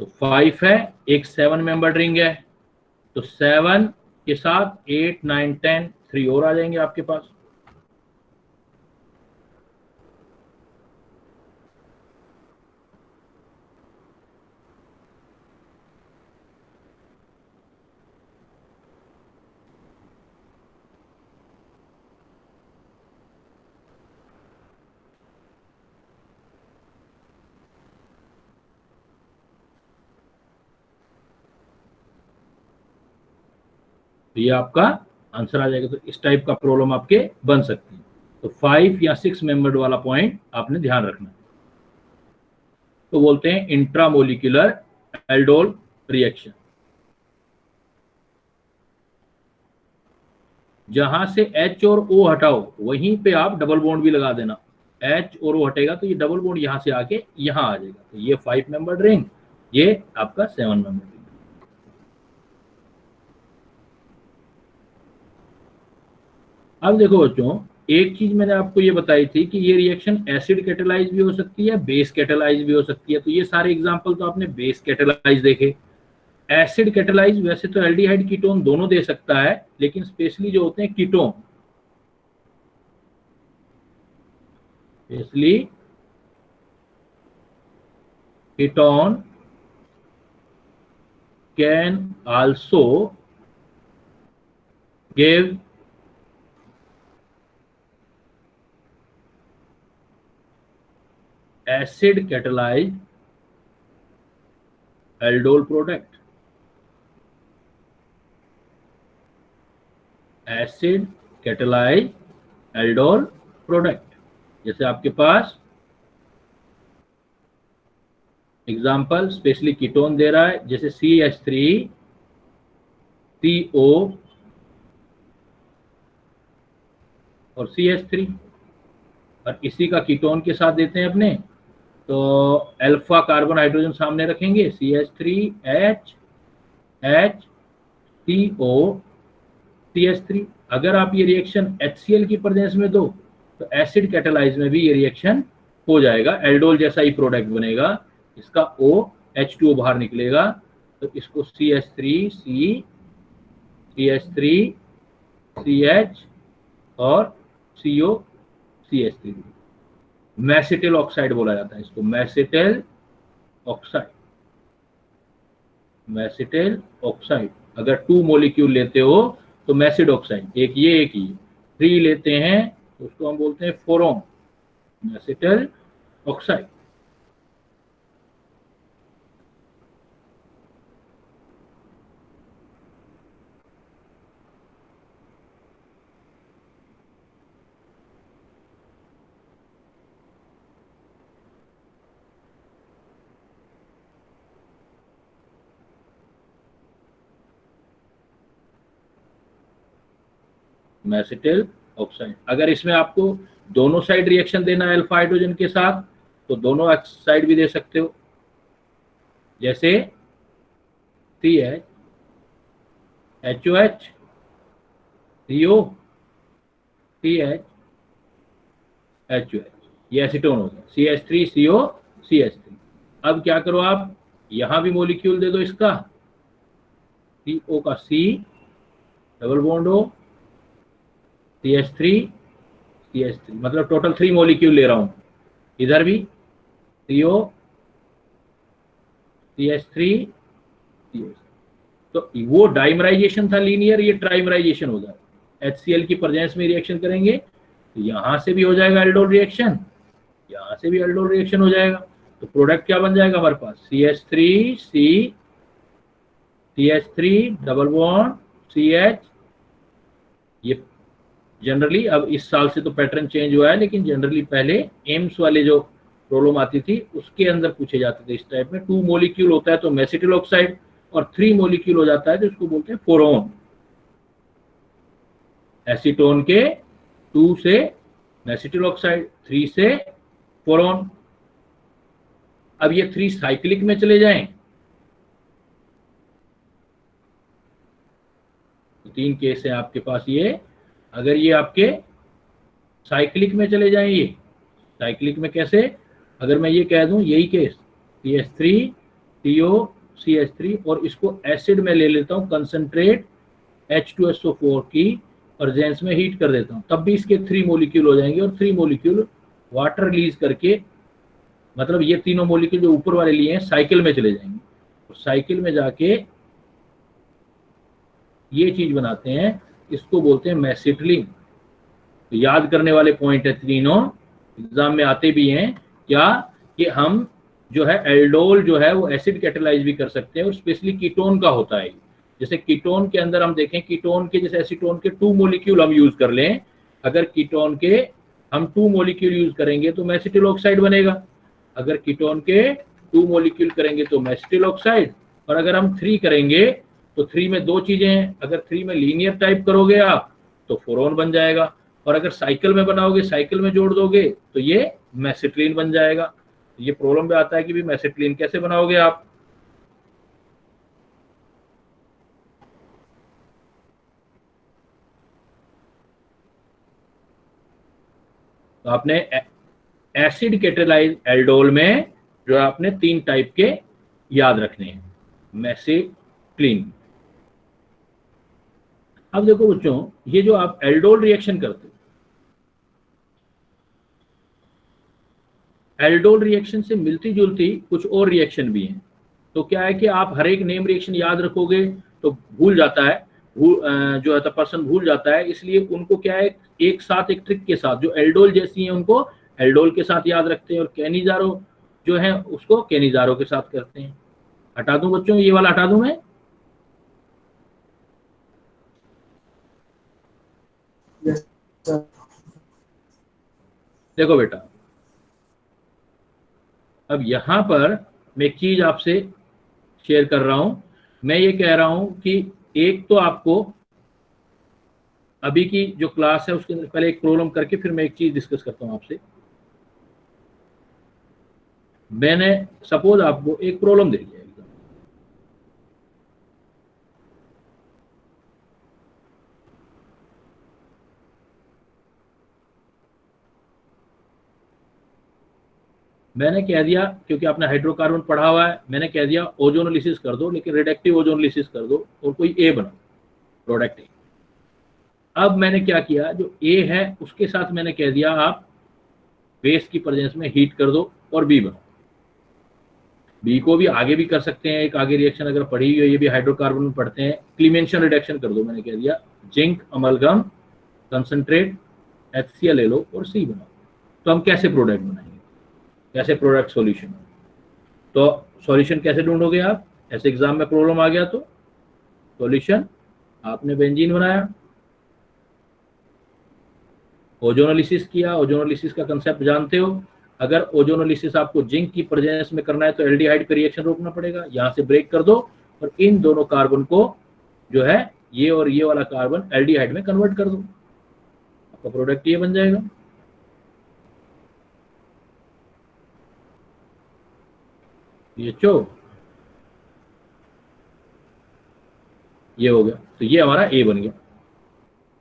Speaker 1: तो 5 है, एक 7 मेंबर रिंग है, तो 7 के साथ 8 9 10 3 और आ जाएंगे आपके पास। तो ये आपका आंसर आ जाएगा। तो इस टाइप का प्रॉब्लम आपके बन सकती है। तो 5 या 6 मेंबर्ड वाला पॉइंट आपने ध्यान रखना है। तो बोलते हैं इंट्रामोलिकुलर एल्डोल रिएक्शन। जहां से H और O हटाओ वहीं पे आप डबल बॉन्ड भी लगा देना। H और O हटेगा तो ये डबल बॉन्ड यहां से आके यहां आ जाएगा। तो ये 5 मेंबर्ड रिंग, ये आपका 7 मेंबर्ड रिंग। अब देखो बच्चों, एक चीज मैंने आपको ये बताई थी कि ये रिएक्शन एसिड कैटेलाइज भी हो सकती है, बेस कैटेलाइज भी हो सकती है। तो ये सारे एग्जांपल तो आपने बेस कैटेलाइज देखे। एसिड कैटेलाइज वैसे तो एल्डिहाइड कीटोन दोनों दे सकता है, लेकिन स्पेशली जो होते हैं ketone, specially ketone can also give acid catalyzed aldol product, acid catalyzed aldol product। जैसे आपके पास एग्जाम्पल स्पेशली कीटोन दे रहा है, जैसे CH3CO और CH3, और इसी का कीटोन के साथ देते हैं अपने, तो अल्फा कार्बन हाइड्रोजन सामने रखेंगे, CH3HCO CH3। अगर आप ये रिएक्शन HCl की प्रेजेंस में दो तो एसिड कैटेलाइज में भी ये रिएक्शन हो जाएगा, एल्डोल जैसा ही प्रोडक्ट बनेगा। इसका O H2O बाहर निकलेगा, तो इसको CH3C CH3CH और COCH3, मैसेटिल ऑक्साइड बोला जाता है इसको, मैसेटिल ऑक्साइड। मैसेटिल ऑक्साइड अगर 2 मॉलिक्यूल लेते हो तो मैसिड ऑक्साइड, एक ये 3 लेते हैं तो उसको हम बोलते हैं फोरोन, मैसेटिल ऑक्साइड। मैसेटिल ऑक्साइड। अगर इसमें आपको दोनों साइड रिएक्शन देना है अल्फा हाइड्रोजन के साथ, तो दोनों साइड भी दे सकते हो, जैसे CH HOH CO CH HOH, ये एसीटोन हो गया, CH3CO CH3। अब क्या करो आप, यहां भी मॉलिक्यूल दे दो इसका, CO का C डबल बॉन्ड हो, CH3 CH3, मतलब टोटल 3 मॉलिक्यूल ले रहा हूं, इधर भी CO CH3 CH3। तो वो डाइमराइजेशन था लीनियर, ये ट्राइमराइजेशन हो जाएगा। HCl की प्रेजेंस में रिएक्शन करेंगे तो यहां से भी हो जाएगा एल्डोल रिएक्शन, यहां से भी एल्डोल रिएक्शन हो जाएगा। तो प्रोडक्ट क्या बन जाएगा हमारे पास, CH3C CH3 double bond CH। ये जनरली अब इस साल से तो पैटर्न चेंज हुआ है, लेकिन जनरली पहले एम्स वाले जो प्रॉब्लम आती थी उसके अंदर पूछे जाते थे इस टाइप में। 2 मॉलिक्यूल होता है तो मैसेटिल ऑक्साइड, और 3 मॉलिक्यूल हो जाता है तो इसको बोलते हैं फोरोन। एसीटोन के 2 से मैसेटिल ऑक्साइड, 3 से फोरोन। अब ये 3 साइक्लिक में चले जाएं तो 3 केस है आपके पास ये। अगर ये आपके साइक्लिक में चले जाएं, ये साइक्लिक में कैसे, अगर मैं ये कह दूं यही केस CH3CO CH3 और इसको एसिड में ले लेता हूं, कंसंट्रेट H2SO4 की प्रेजेंस में हीट कर देता हूं, तब भी इसके 3 मॉलिक्यूल हो जाएंगे, और 3 मॉलिक्यूल वाटर रिलीज करके, मतलब ये तीनों मॉलिक्यूल जो ऊपर वाले लिए हैं साइकिल में चले जाएंगे, और साइकिल में जाके ये चीज बनाते हैं, इसको बोलते हैं मैसेटिलीन। तो याद करने वाले पॉइंट है, तीनों एग्जाम में आते भी हैं क्या, कि हम जो है एल्डोल जो है वो एसिड कैटेलाइज भी कर सकते हैं, और स्पेशली कीटोन का होता है। जैसे कीटोन के अंदर हम देखें, कीटोन के जैसे एसीटोन के 2 मॉलिक्यूल हम यूज कर लें, अगर कीटोन के हम 2 मॉलिक्यूल यूज करेंगे तो मैसेटिल ऑक्साइड बनेगा, अगर कीटोन के 2 मॉलिक्यूल करेंगे तो मैसेटिल ऑक्साइड, और अगर हम 3 करेंगे तो 3 में 2 चीजें हैं, अगर 3 में लीनियर टाइप करोगे आप तो फोरोन बन जाएगा, और अगर साइकिल में बनाओगे, साइकिल में जोड़ दोगे तो ये मैसेटिलीन बन जाएगा। ये प्रॉब्लम में आता है कि भी मैसेटिलीन कैसे बनाओगे आप। तो आपने एसिड कैटालाइज एल्डोल में जो है आपने 3 टाइप के याद रखने हैं, मेसी, क्लीन। अब देखो बच्चों, ये जो आप एल्डोल रिएक्शन करते हो, एल्डोल रिएक्शन से मिलती जुलती कुछ और रिएक्शन भी हैं। तो क्या है कि आप हर एक नेम रिएक्शन याद रखोगे तो भूल जाता है, जो है पर्सन भूल जाता है। इसलिए उनको क्या है, एक साथ एक ट्रिक के साथ जो एल्डोल जैसी है उनको एल्डोल के साथ याद रखते हैं, और कैनिजारो जो है उसको कैनिजारो के साथ करते हैं। हटा दूं बच्चों, ये वाला हटा दूं मैं?
Speaker 6: Yes, sir.
Speaker 1: देखो बेटा, अब यहां पर मैं एक चीज आपसे शेयर कर रहा हूं। मैं ये कह रहा हूं कि एक तो आपको अभी की जो क्लास है उसके अंदर पहले एक प्रॉब्लम करके फिर मैं एक चीज डिस्कस करता हूं आपसे। मैंने सपोज आपको एक प्रॉब्लम दे दिया एकदम, मैंने कह दिया, क्योंकि आपने हाइड्रोकार्बन पढ़ा हुआ है, मैंने कह दिया ओजोनोलिसिस कर दो, लेकिन रिडक्टिव ओजोनोलिसिस कर दो और कोई ए बनाओ, प्रोडक्ट ए। अब मैंने क्या किया, जो ए है उसके साथ मैंने कह दिया आप बेस की प्रेजेंस में हीट कर दो और बी बनाओ। बी को भी आगे भी कर सकते हैं, एक आगे रिएक्शन अगर पढ़ी हुई है, ये भी हाइड्रोकार्बन में पढ़ते हैं, क्लीमेंशन रिडक्शन कर दो। मैंने कह दिया जिंक अमलगम कंसंट्रेट HCl ले लो और सी बनाओ। तो हम कैसे प्रोडक्ट बनाएंगे, कैसे प्रोडक्ट सॉल्यूशन? तो सॉल्यूशन कैसे ढूंढोगे आप? ऐसे एग्जाम में प्रॉब्लम आ गया तो सॉल्यूशन, आपने बेंजीन बनाया, ओजोनोलिसिस किया। ओजोनोलिसिस का कंसेप्ट जानते हो। अगर ओजोनोलिसिस आपको जिंक की प्रेजेंस में करना है तो एल्डिहाइड का रिएक्शन रोकना पड़ेगा, यहां से ब्रेक कर दो और इन दोनों कार्बन को जो है ये और ये वाला कार्बन एल्डिहाइड में कन्वर्ट कर दो, आपका प्रोडक्ट ये बन जाएगा। ये ये हो गया, तो ये हमारा ए बन गया।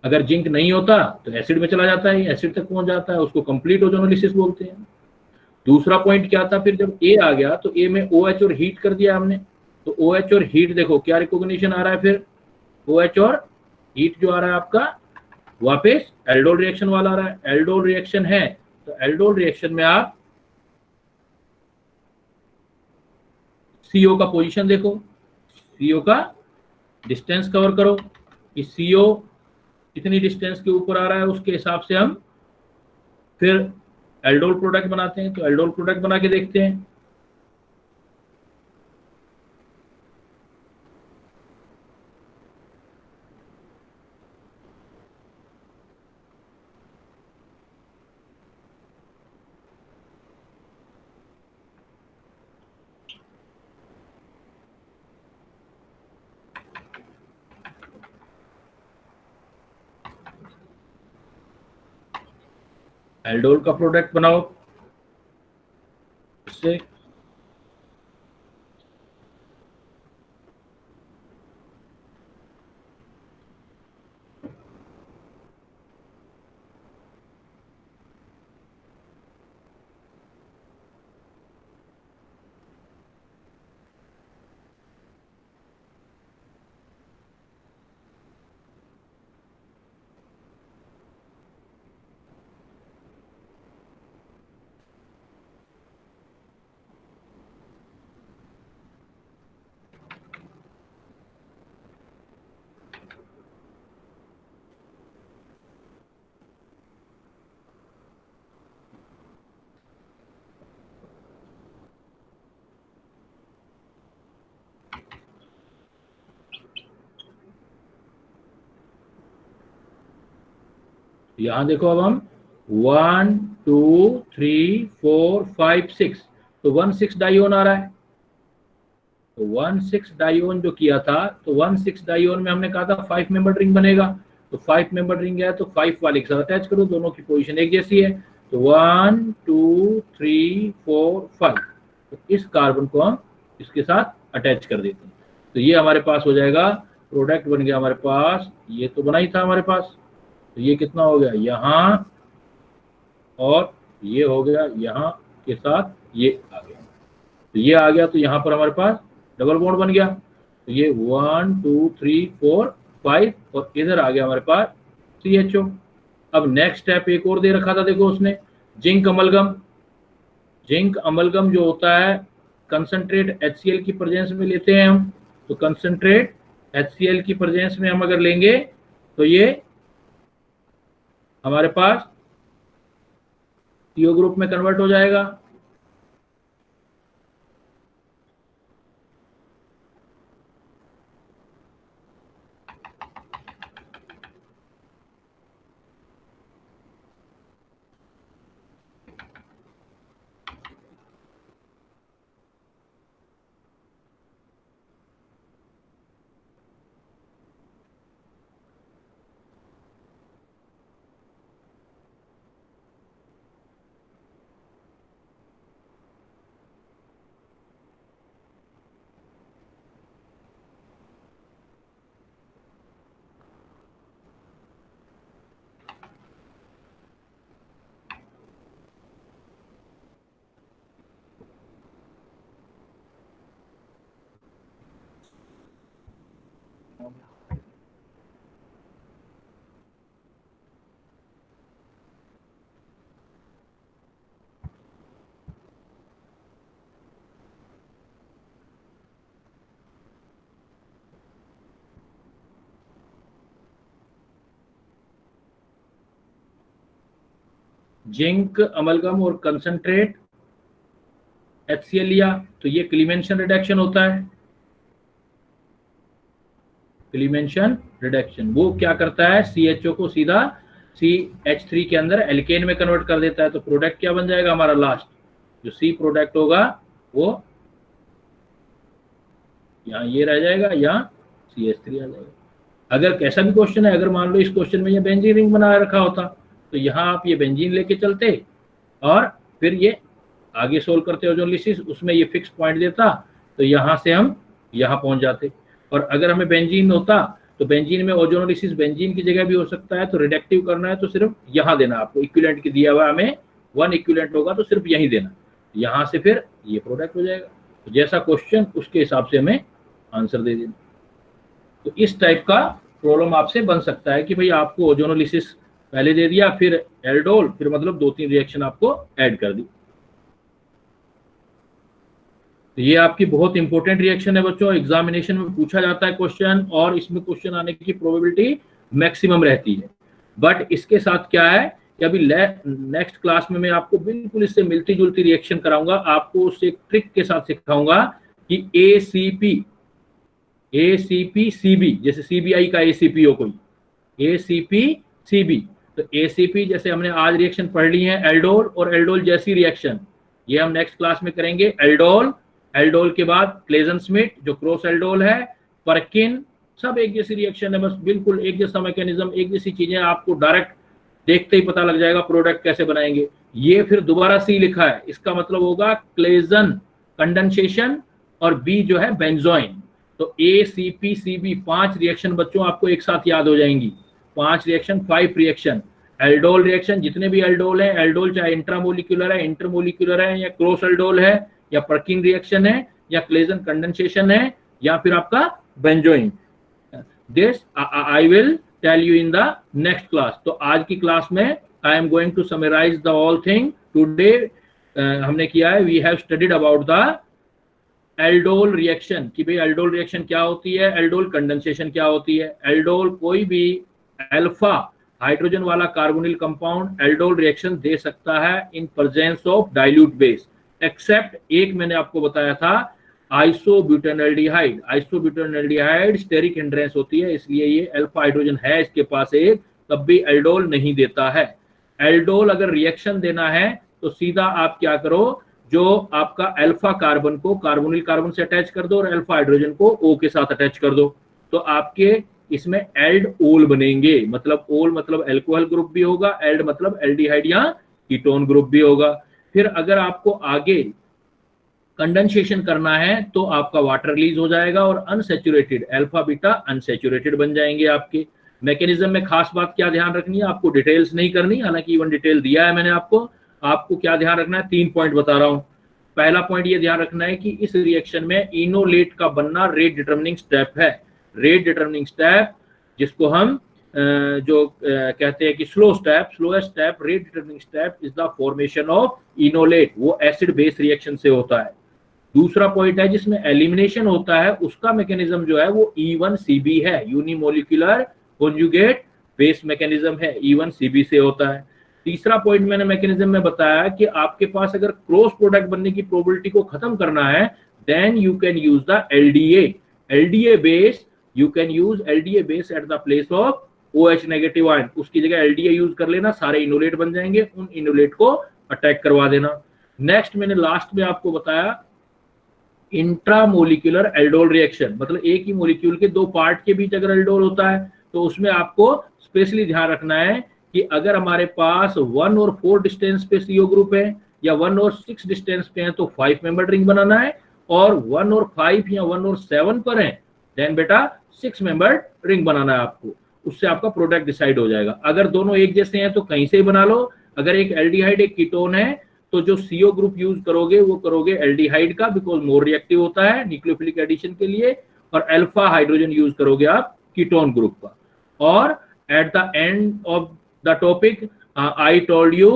Speaker 1: अगर जिंक नहीं होता तो एसिड में चला जाता है, एसिड तक पहुंच जाता है, उसको कंप्लीट ओजोनोलिसिस बोलते हैं। दूसरा पॉइंट क्या था, फिर जब ए आ गया तो ए में OH और हीट कर दिया हमने, तो OH और हीट देखो क्या रिकॉग्निशन आ रहा है, फिर OH और हीट जो आ रहा है आपका वापस एल्डोल रिएक्शन वाला आ रहा है। एल्डोल रिएक्शन है तो एल्डोल रिएक्शन में आप CO का पोजीशन देखो, CO का डिस्टेंस कवर करो कि CO कितनी डिस्टेंस के ऊपर आ रहा है, उसके हिसाब से हम फिर एल्डोल प्रोडक्ट बनाते हैं। तो एल्डोल प्रोडक्ट बना के देखते हैं। एल्डोल का प्रोडक्ट बनाओ, इससे यहां देखो, अब हम 1 2 3 4 5 6, तो 1,6 डाइओन आ रहा है। तो 1,6 डाइओन जो किया था, तो 1,6 डाइओन में हमने कहा था 5 मेंबर रिंग बनेगा। तो 5 मेंबर रिंग है तो 5 वाले के साथ अटैच करो, दोनों की पोजीशन एक जैसी है। तो 1 2 3 4 5, तो इस कार्बन को हम इसके साथ अटैच कर देते हैं। तो ये हमारे पास हो जाएगा, प्रोडक्ट बन गया हमारे पास। ये तो बना ही था हमारे पास, तो ये कितना हो गया, यहाँ और ये हो गया यहाँ के साथ ये आ गया, तो ये आ गया, तो यहाँ पर हमारे पास डबल बॉन्ड बन गया। तो ये 1 2 3 4 5 और इधर आ गया हमारे पास CHO। अब नेक्स्ट स्टेप एक और दे रखा था, देखो उसने जिंक अमलगम। जिंक अमलगम जो होता है कंसंट्रेट HCl की प्रेजेंस में लेते हैं हम, तो कंसंट्रेट HCl की प्रेजेंस में हम अगर लेंगे तो ये हमारे पास CO ग्रुप में कन्वर्ट हो जाएगा। जिंक अमलगम और कंसंट्रेट HCl लिया, तो ये क्लीमेंशन रिडक्शन होता है। क्लीमेंशन रिडक्शन वो क्या करता है, CHO को सीधा CH3 के अंदर एल्केन में कन्वर्ट कर देता है। तो प्रोडक्ट क्या बन जाएगा हमारा, लास्ट जो C प्रोडक्ट होगा वो यहाँ ये रह जाएगा, यहाँ CH3 आ जाएगा। अगर कैसा भी क्वेश्चन है, अगर मान लो इस क्वेश्चन में ये बेंजीन रिंग बना रखा होता, तो यहाँ आप ये बेंजीन लेके चलते और फिर ये आगे सोल्व करते ओजोनोलिसिस, उसमें ये फिक्स पॉइंट देता, तो यहाँ से हम यहाँ पहुंच जाते। और अगर हमें बेंजीन होता तो बेंजीन में ओजोनोलिसिस बेंजीन की जगह भी हो सकता है, तो रिडक्टिव करना है तो सिर्फ यहाँ देना आपको, इक्विवेलेंट की दिया हुआ हमें 1 इक्विवेलेंट होगा तो सिर्फ यहीं देना, यहाँ से फिर ये प्रोडक्ट हो जाएगा। तो जैसा क्वेश्चन उसके हिसाब से हमें आंसर दे देना। तो इस टाइप का प्रॉब्लम आपसे बन सकता है कि भाई आपको ओजोनोलिसिस पहले दे दिया, फिर एल्डोल, फिर मतलब 2-3 रिएक्शन आपको ऐड कर दी। तो ये आपकी बहुत इंपॉर्टेंट रिएक्शन है बच्चों, एग्जामिनेशन में पूछा जाता है क्वेश्चन, और इसमें क्वेश्चन आने की प्रोबेबिलिटी मैक्सिमम रहती है। बट इसके साथ क्या है कि अभी नेक्स्ट क्लास में मैं आपको बिल्कुल इससे मिलती जुलती रिएक्शन कराऊंगा, आपको उससे एक ट्रिक के साथ सिखाऊंगा कि ACP CB, जैसे CBI का ACP हो कोई, ACP CB, तो ACP जैसे हमने आज रिएक्शन पढ़ ली है, एल्डोल और एल्डोल जैसी रिएक्शन, ये हम नेक्स्ट क्लास में करेंगे। एल्डोल के बाद क्लेजन स्मिथ जो क्रॉस एल्डोल है, परकिन, सब एक जैसी रिएक्शन है, बस बिल्कुल एक जैसा मैकेनिज्म, एक जैसी चीजें, आपको डायरेक्ट देखते ही पता लग जाएगा प्रोडक्ट कैसे बनाएंगे। ये फिर दोबारा C लिखा है, इसका मतलब होगा क्लेजन कंडेंसेशन और B जो है बेंजोइन। तो ACP CB 5 रिएक्शन बच्चों आपको एक साथ याद हो जाएंगी, 5 रिएक्शन, 5 रिएक्शन। एल्डोल रिएक्शन, जितने भी एल्डोल है, एल्डोल चाहे इंट्रामोलिकुलर है, इंटरमोलिकुलर है, या क्रॉस एल्डोल है, या पर्किन रिएक्शन है, या क्लेजन कंडेंसेशन है, या फिर आपका benzoin, this I will tell you in the next class. तो आज की क्लास में I am going to summarise the all thing today. हमने किया है, we have studied about the aldol reaction, कि भाई एल्डोल रिएक्शन क्या होती है, एल्डोल कंडेंसेशन क्या होती है। एल्डोल कोई भी अल्फा हाइड्रोजन वाला कार्बोनिल कंपाउंड एल्डोल रिएक्शन दे सकता है in presence of dilute base, except एक मैंने आपको बताया था आइसोब्यूटेनॉल्डिहाइड। आइसोब्यूटेनॉल्डिहाइड स्टेरिक हिंड्रेंस होती है, इसलिए ये अल्फा हाइड्रोजन है इसके पास एक, तब भी एल्डोल नहीं देता है। एल्डोल अगर रिएक्शन देना है तो सीधा आप क्या करो, जो आपका अल्फा कार्बन को कार्बोनिल कार्बन से अटैच कर दो और अल्फा हाइड्रोजन को O के साथ अटैच कर दो, तो आपके इसमें एल्ड ओल बनेंगे। मतलब ओल मतलब अल्कोहल ग्रुप भी होगा, एल्ड मतलब एल्डिहाइड या कीटोन ग्रुप भी होगा। फिर अगर आपको आगे कंडेंसेशन करना है तो आपका वाटर रिलीज हो जाएगा और अनसैचुरेटेड अल्फा बीटा अनसैचुरेटेड बन जाएंगे आपके। मैकेनिज्म में खास बात क्या ध्यान रखनी है, आपको डिटेल्स नहीं करनी, हालांकि इवन डिटेल दिया है मैंने आपको क्या ध्यान रखना है, 3 पॉइंट बता रहा हूं। पहला पॉइंट ये ध्यान रखना है कि इस रिएक्शन में इनोलेट का बनना रेट डिटरमिनिंग स्टेप है। रेट डिटरमिनिंग स्टेप जिसको हम कहते हैं कि slowest step, rate determining step is the formation of enolate, वो एसिड बेस रिएक्शन से होता है। दूसरा पॉइंट है जिसमें एलिमिनेशन होता है, उसका मैकेनिज्म जो है वो E1CB है, यूनिमोलिकुलर कॉन्जुगेट बेस मैकेनिज्म है, E1CB से होता है। तीसरा पॉइंट मैंने मैकेनिज्म में बताया कि आपके पास अगर क्रॉस प्रोडक्ट बनने की प्रोबेबिलिटी को खत्म करना है, then you can use the LDA base, you can use LDA base at the place of OH negative ion, उसकी जगह LDA यूज कर लेना, सारे इनोलेट बन जाएंगे, उन इनोलेट को अटैक करवा देना। नेक्स्ट मैंने लास्ट में आपको बताया इंट्रामोलिकुलर एल्डोल रिएक्शन, मतलब एक ही मोलिक्यूल के दो पार्ट के बीच अगर एल्डोल होता है तो उसमें आपको स्पेशली ध्यान रखना है कि अगर हमारे पास 1 और 4 डिस्टेंस पे CO ग्रुप है या 1 और 6 डिस्टेंस पे है तो 5 मेंबर रिंग बनाना है, और 1 और 5 या 1 और 7 पर है देन बेटा 6 मेंबर रिंग बनाना है आपको, उससे आपका प्रोडक्ट डिसाइड हो जाएगा। अगर दोनों एक जैसे हैं तो कहीं से ही बना लो, अगर एक एल्डिहाइड एक कीटोन है तो जो CO ग्रुप यूज करोगे वो करोगे एल्डिहाइड का, बिकॉज मोर रिएक्टिव होता है न्यूक्लियोफिलिक एडिशन के लिए, और अल्फा हाइड्रोजन यूज करोगे आप कीटोन ग्रुप का। और at the end of the topic I told you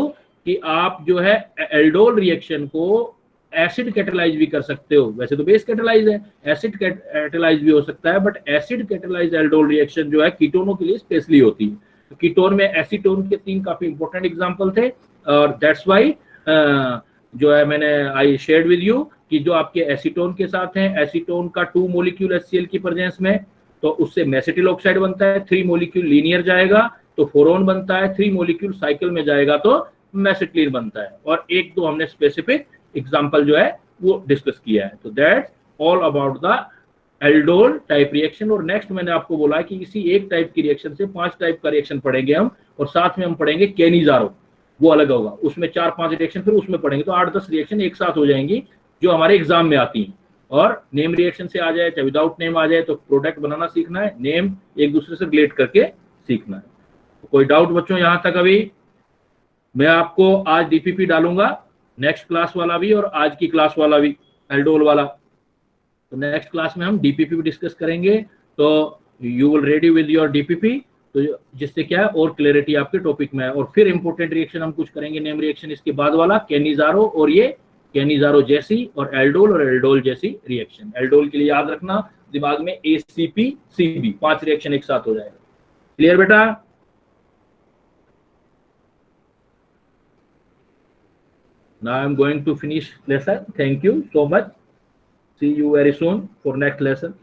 Speaker 1: कि आप जो है एल्डोल रिएक्शन को एसिड कैटेलाइज भी कर सकते हो, वैसे तो बेस कैटेलाइज है, एसिड कैटेलाइज भी हो सकता है, but acid catalyse aldol reaction जो है कीटोनों के लिए स्पेशली होती है। कीटोन में एसीटोन के 3 काफी इंपॉर्टेंट एग्जांपल थे, और दैट्स व्हाई जो है मैंने आई शेयर्ड विद यू कि जो आपके एसीटोन के साथ हैं, एसीटोन का 2 मोलिक्यूल HCl की प्रेजेंस में तो उससे मेसेटिल ऑक्साइड बनता है, 3 मोलिक्यूल लीनियर जाएगा तो फोरोन बनता है, 3 मोलिक्यूल साइकिल में जाएगा तो मेसेटिलीन बनता है, और 1-2 हमने स्पेसिफिक एग्जांपल जो है वो डिस्कस किया है। तो that's all about the aldol type reaction. और नेक्स्ट मैंने आपको बोला कि इसी एक टाइप की रिएक्शन से 5 टाइप का रिएक्शन पढ़ेंगे हम, और साथ में हम पढ़ेंगे केनिजारो, वो अलग होगा, उसमें 4-5 रिएक्शन फिर उसमें पढ़ेंगे, तो 8-10 रिएक्शन एक साथ हो जाएंगी जो हमारे एग्जाम में आती हैं। और नेम रिएक्शन से आ जाए चाहे विदाउट नेम आ जाए, तो प्रोडक्ट बनाना सीखना है, नेम एक दूसरे से रिलेट करके सीखना है। तो कोई डाउट बच्चों यहां तक? अभी मैं आपको आज DPP डालूंगा, नेक्स्ट क्लास वाला भी और आज की क्लास वाला भी, एल्डोल वाला। तो नेक्स्ट क्लास में हम DPP भी डिस्कस करेंगे, तो you will ready with your DPP, तो जिससे क्या है और क्लैरिटी आपके टॉपिक में है। और फिर इंपॉर्टेंट रिएक्शन हम कुछ करेंगे, नेम रिएक्शन इसके बाद वाला, केनिजारो, और ये केनिजारो जैसी, और एल्डोल जैसी रिएक्शन। एल्डोल के लिए याद रखना दिमाग में ACP-CB 5 रिएक्शन एक साथ हो जाएगा। क्लियर बेटा? Now I am going to finish lesson. Thank you so much. See you very soon for next lesson.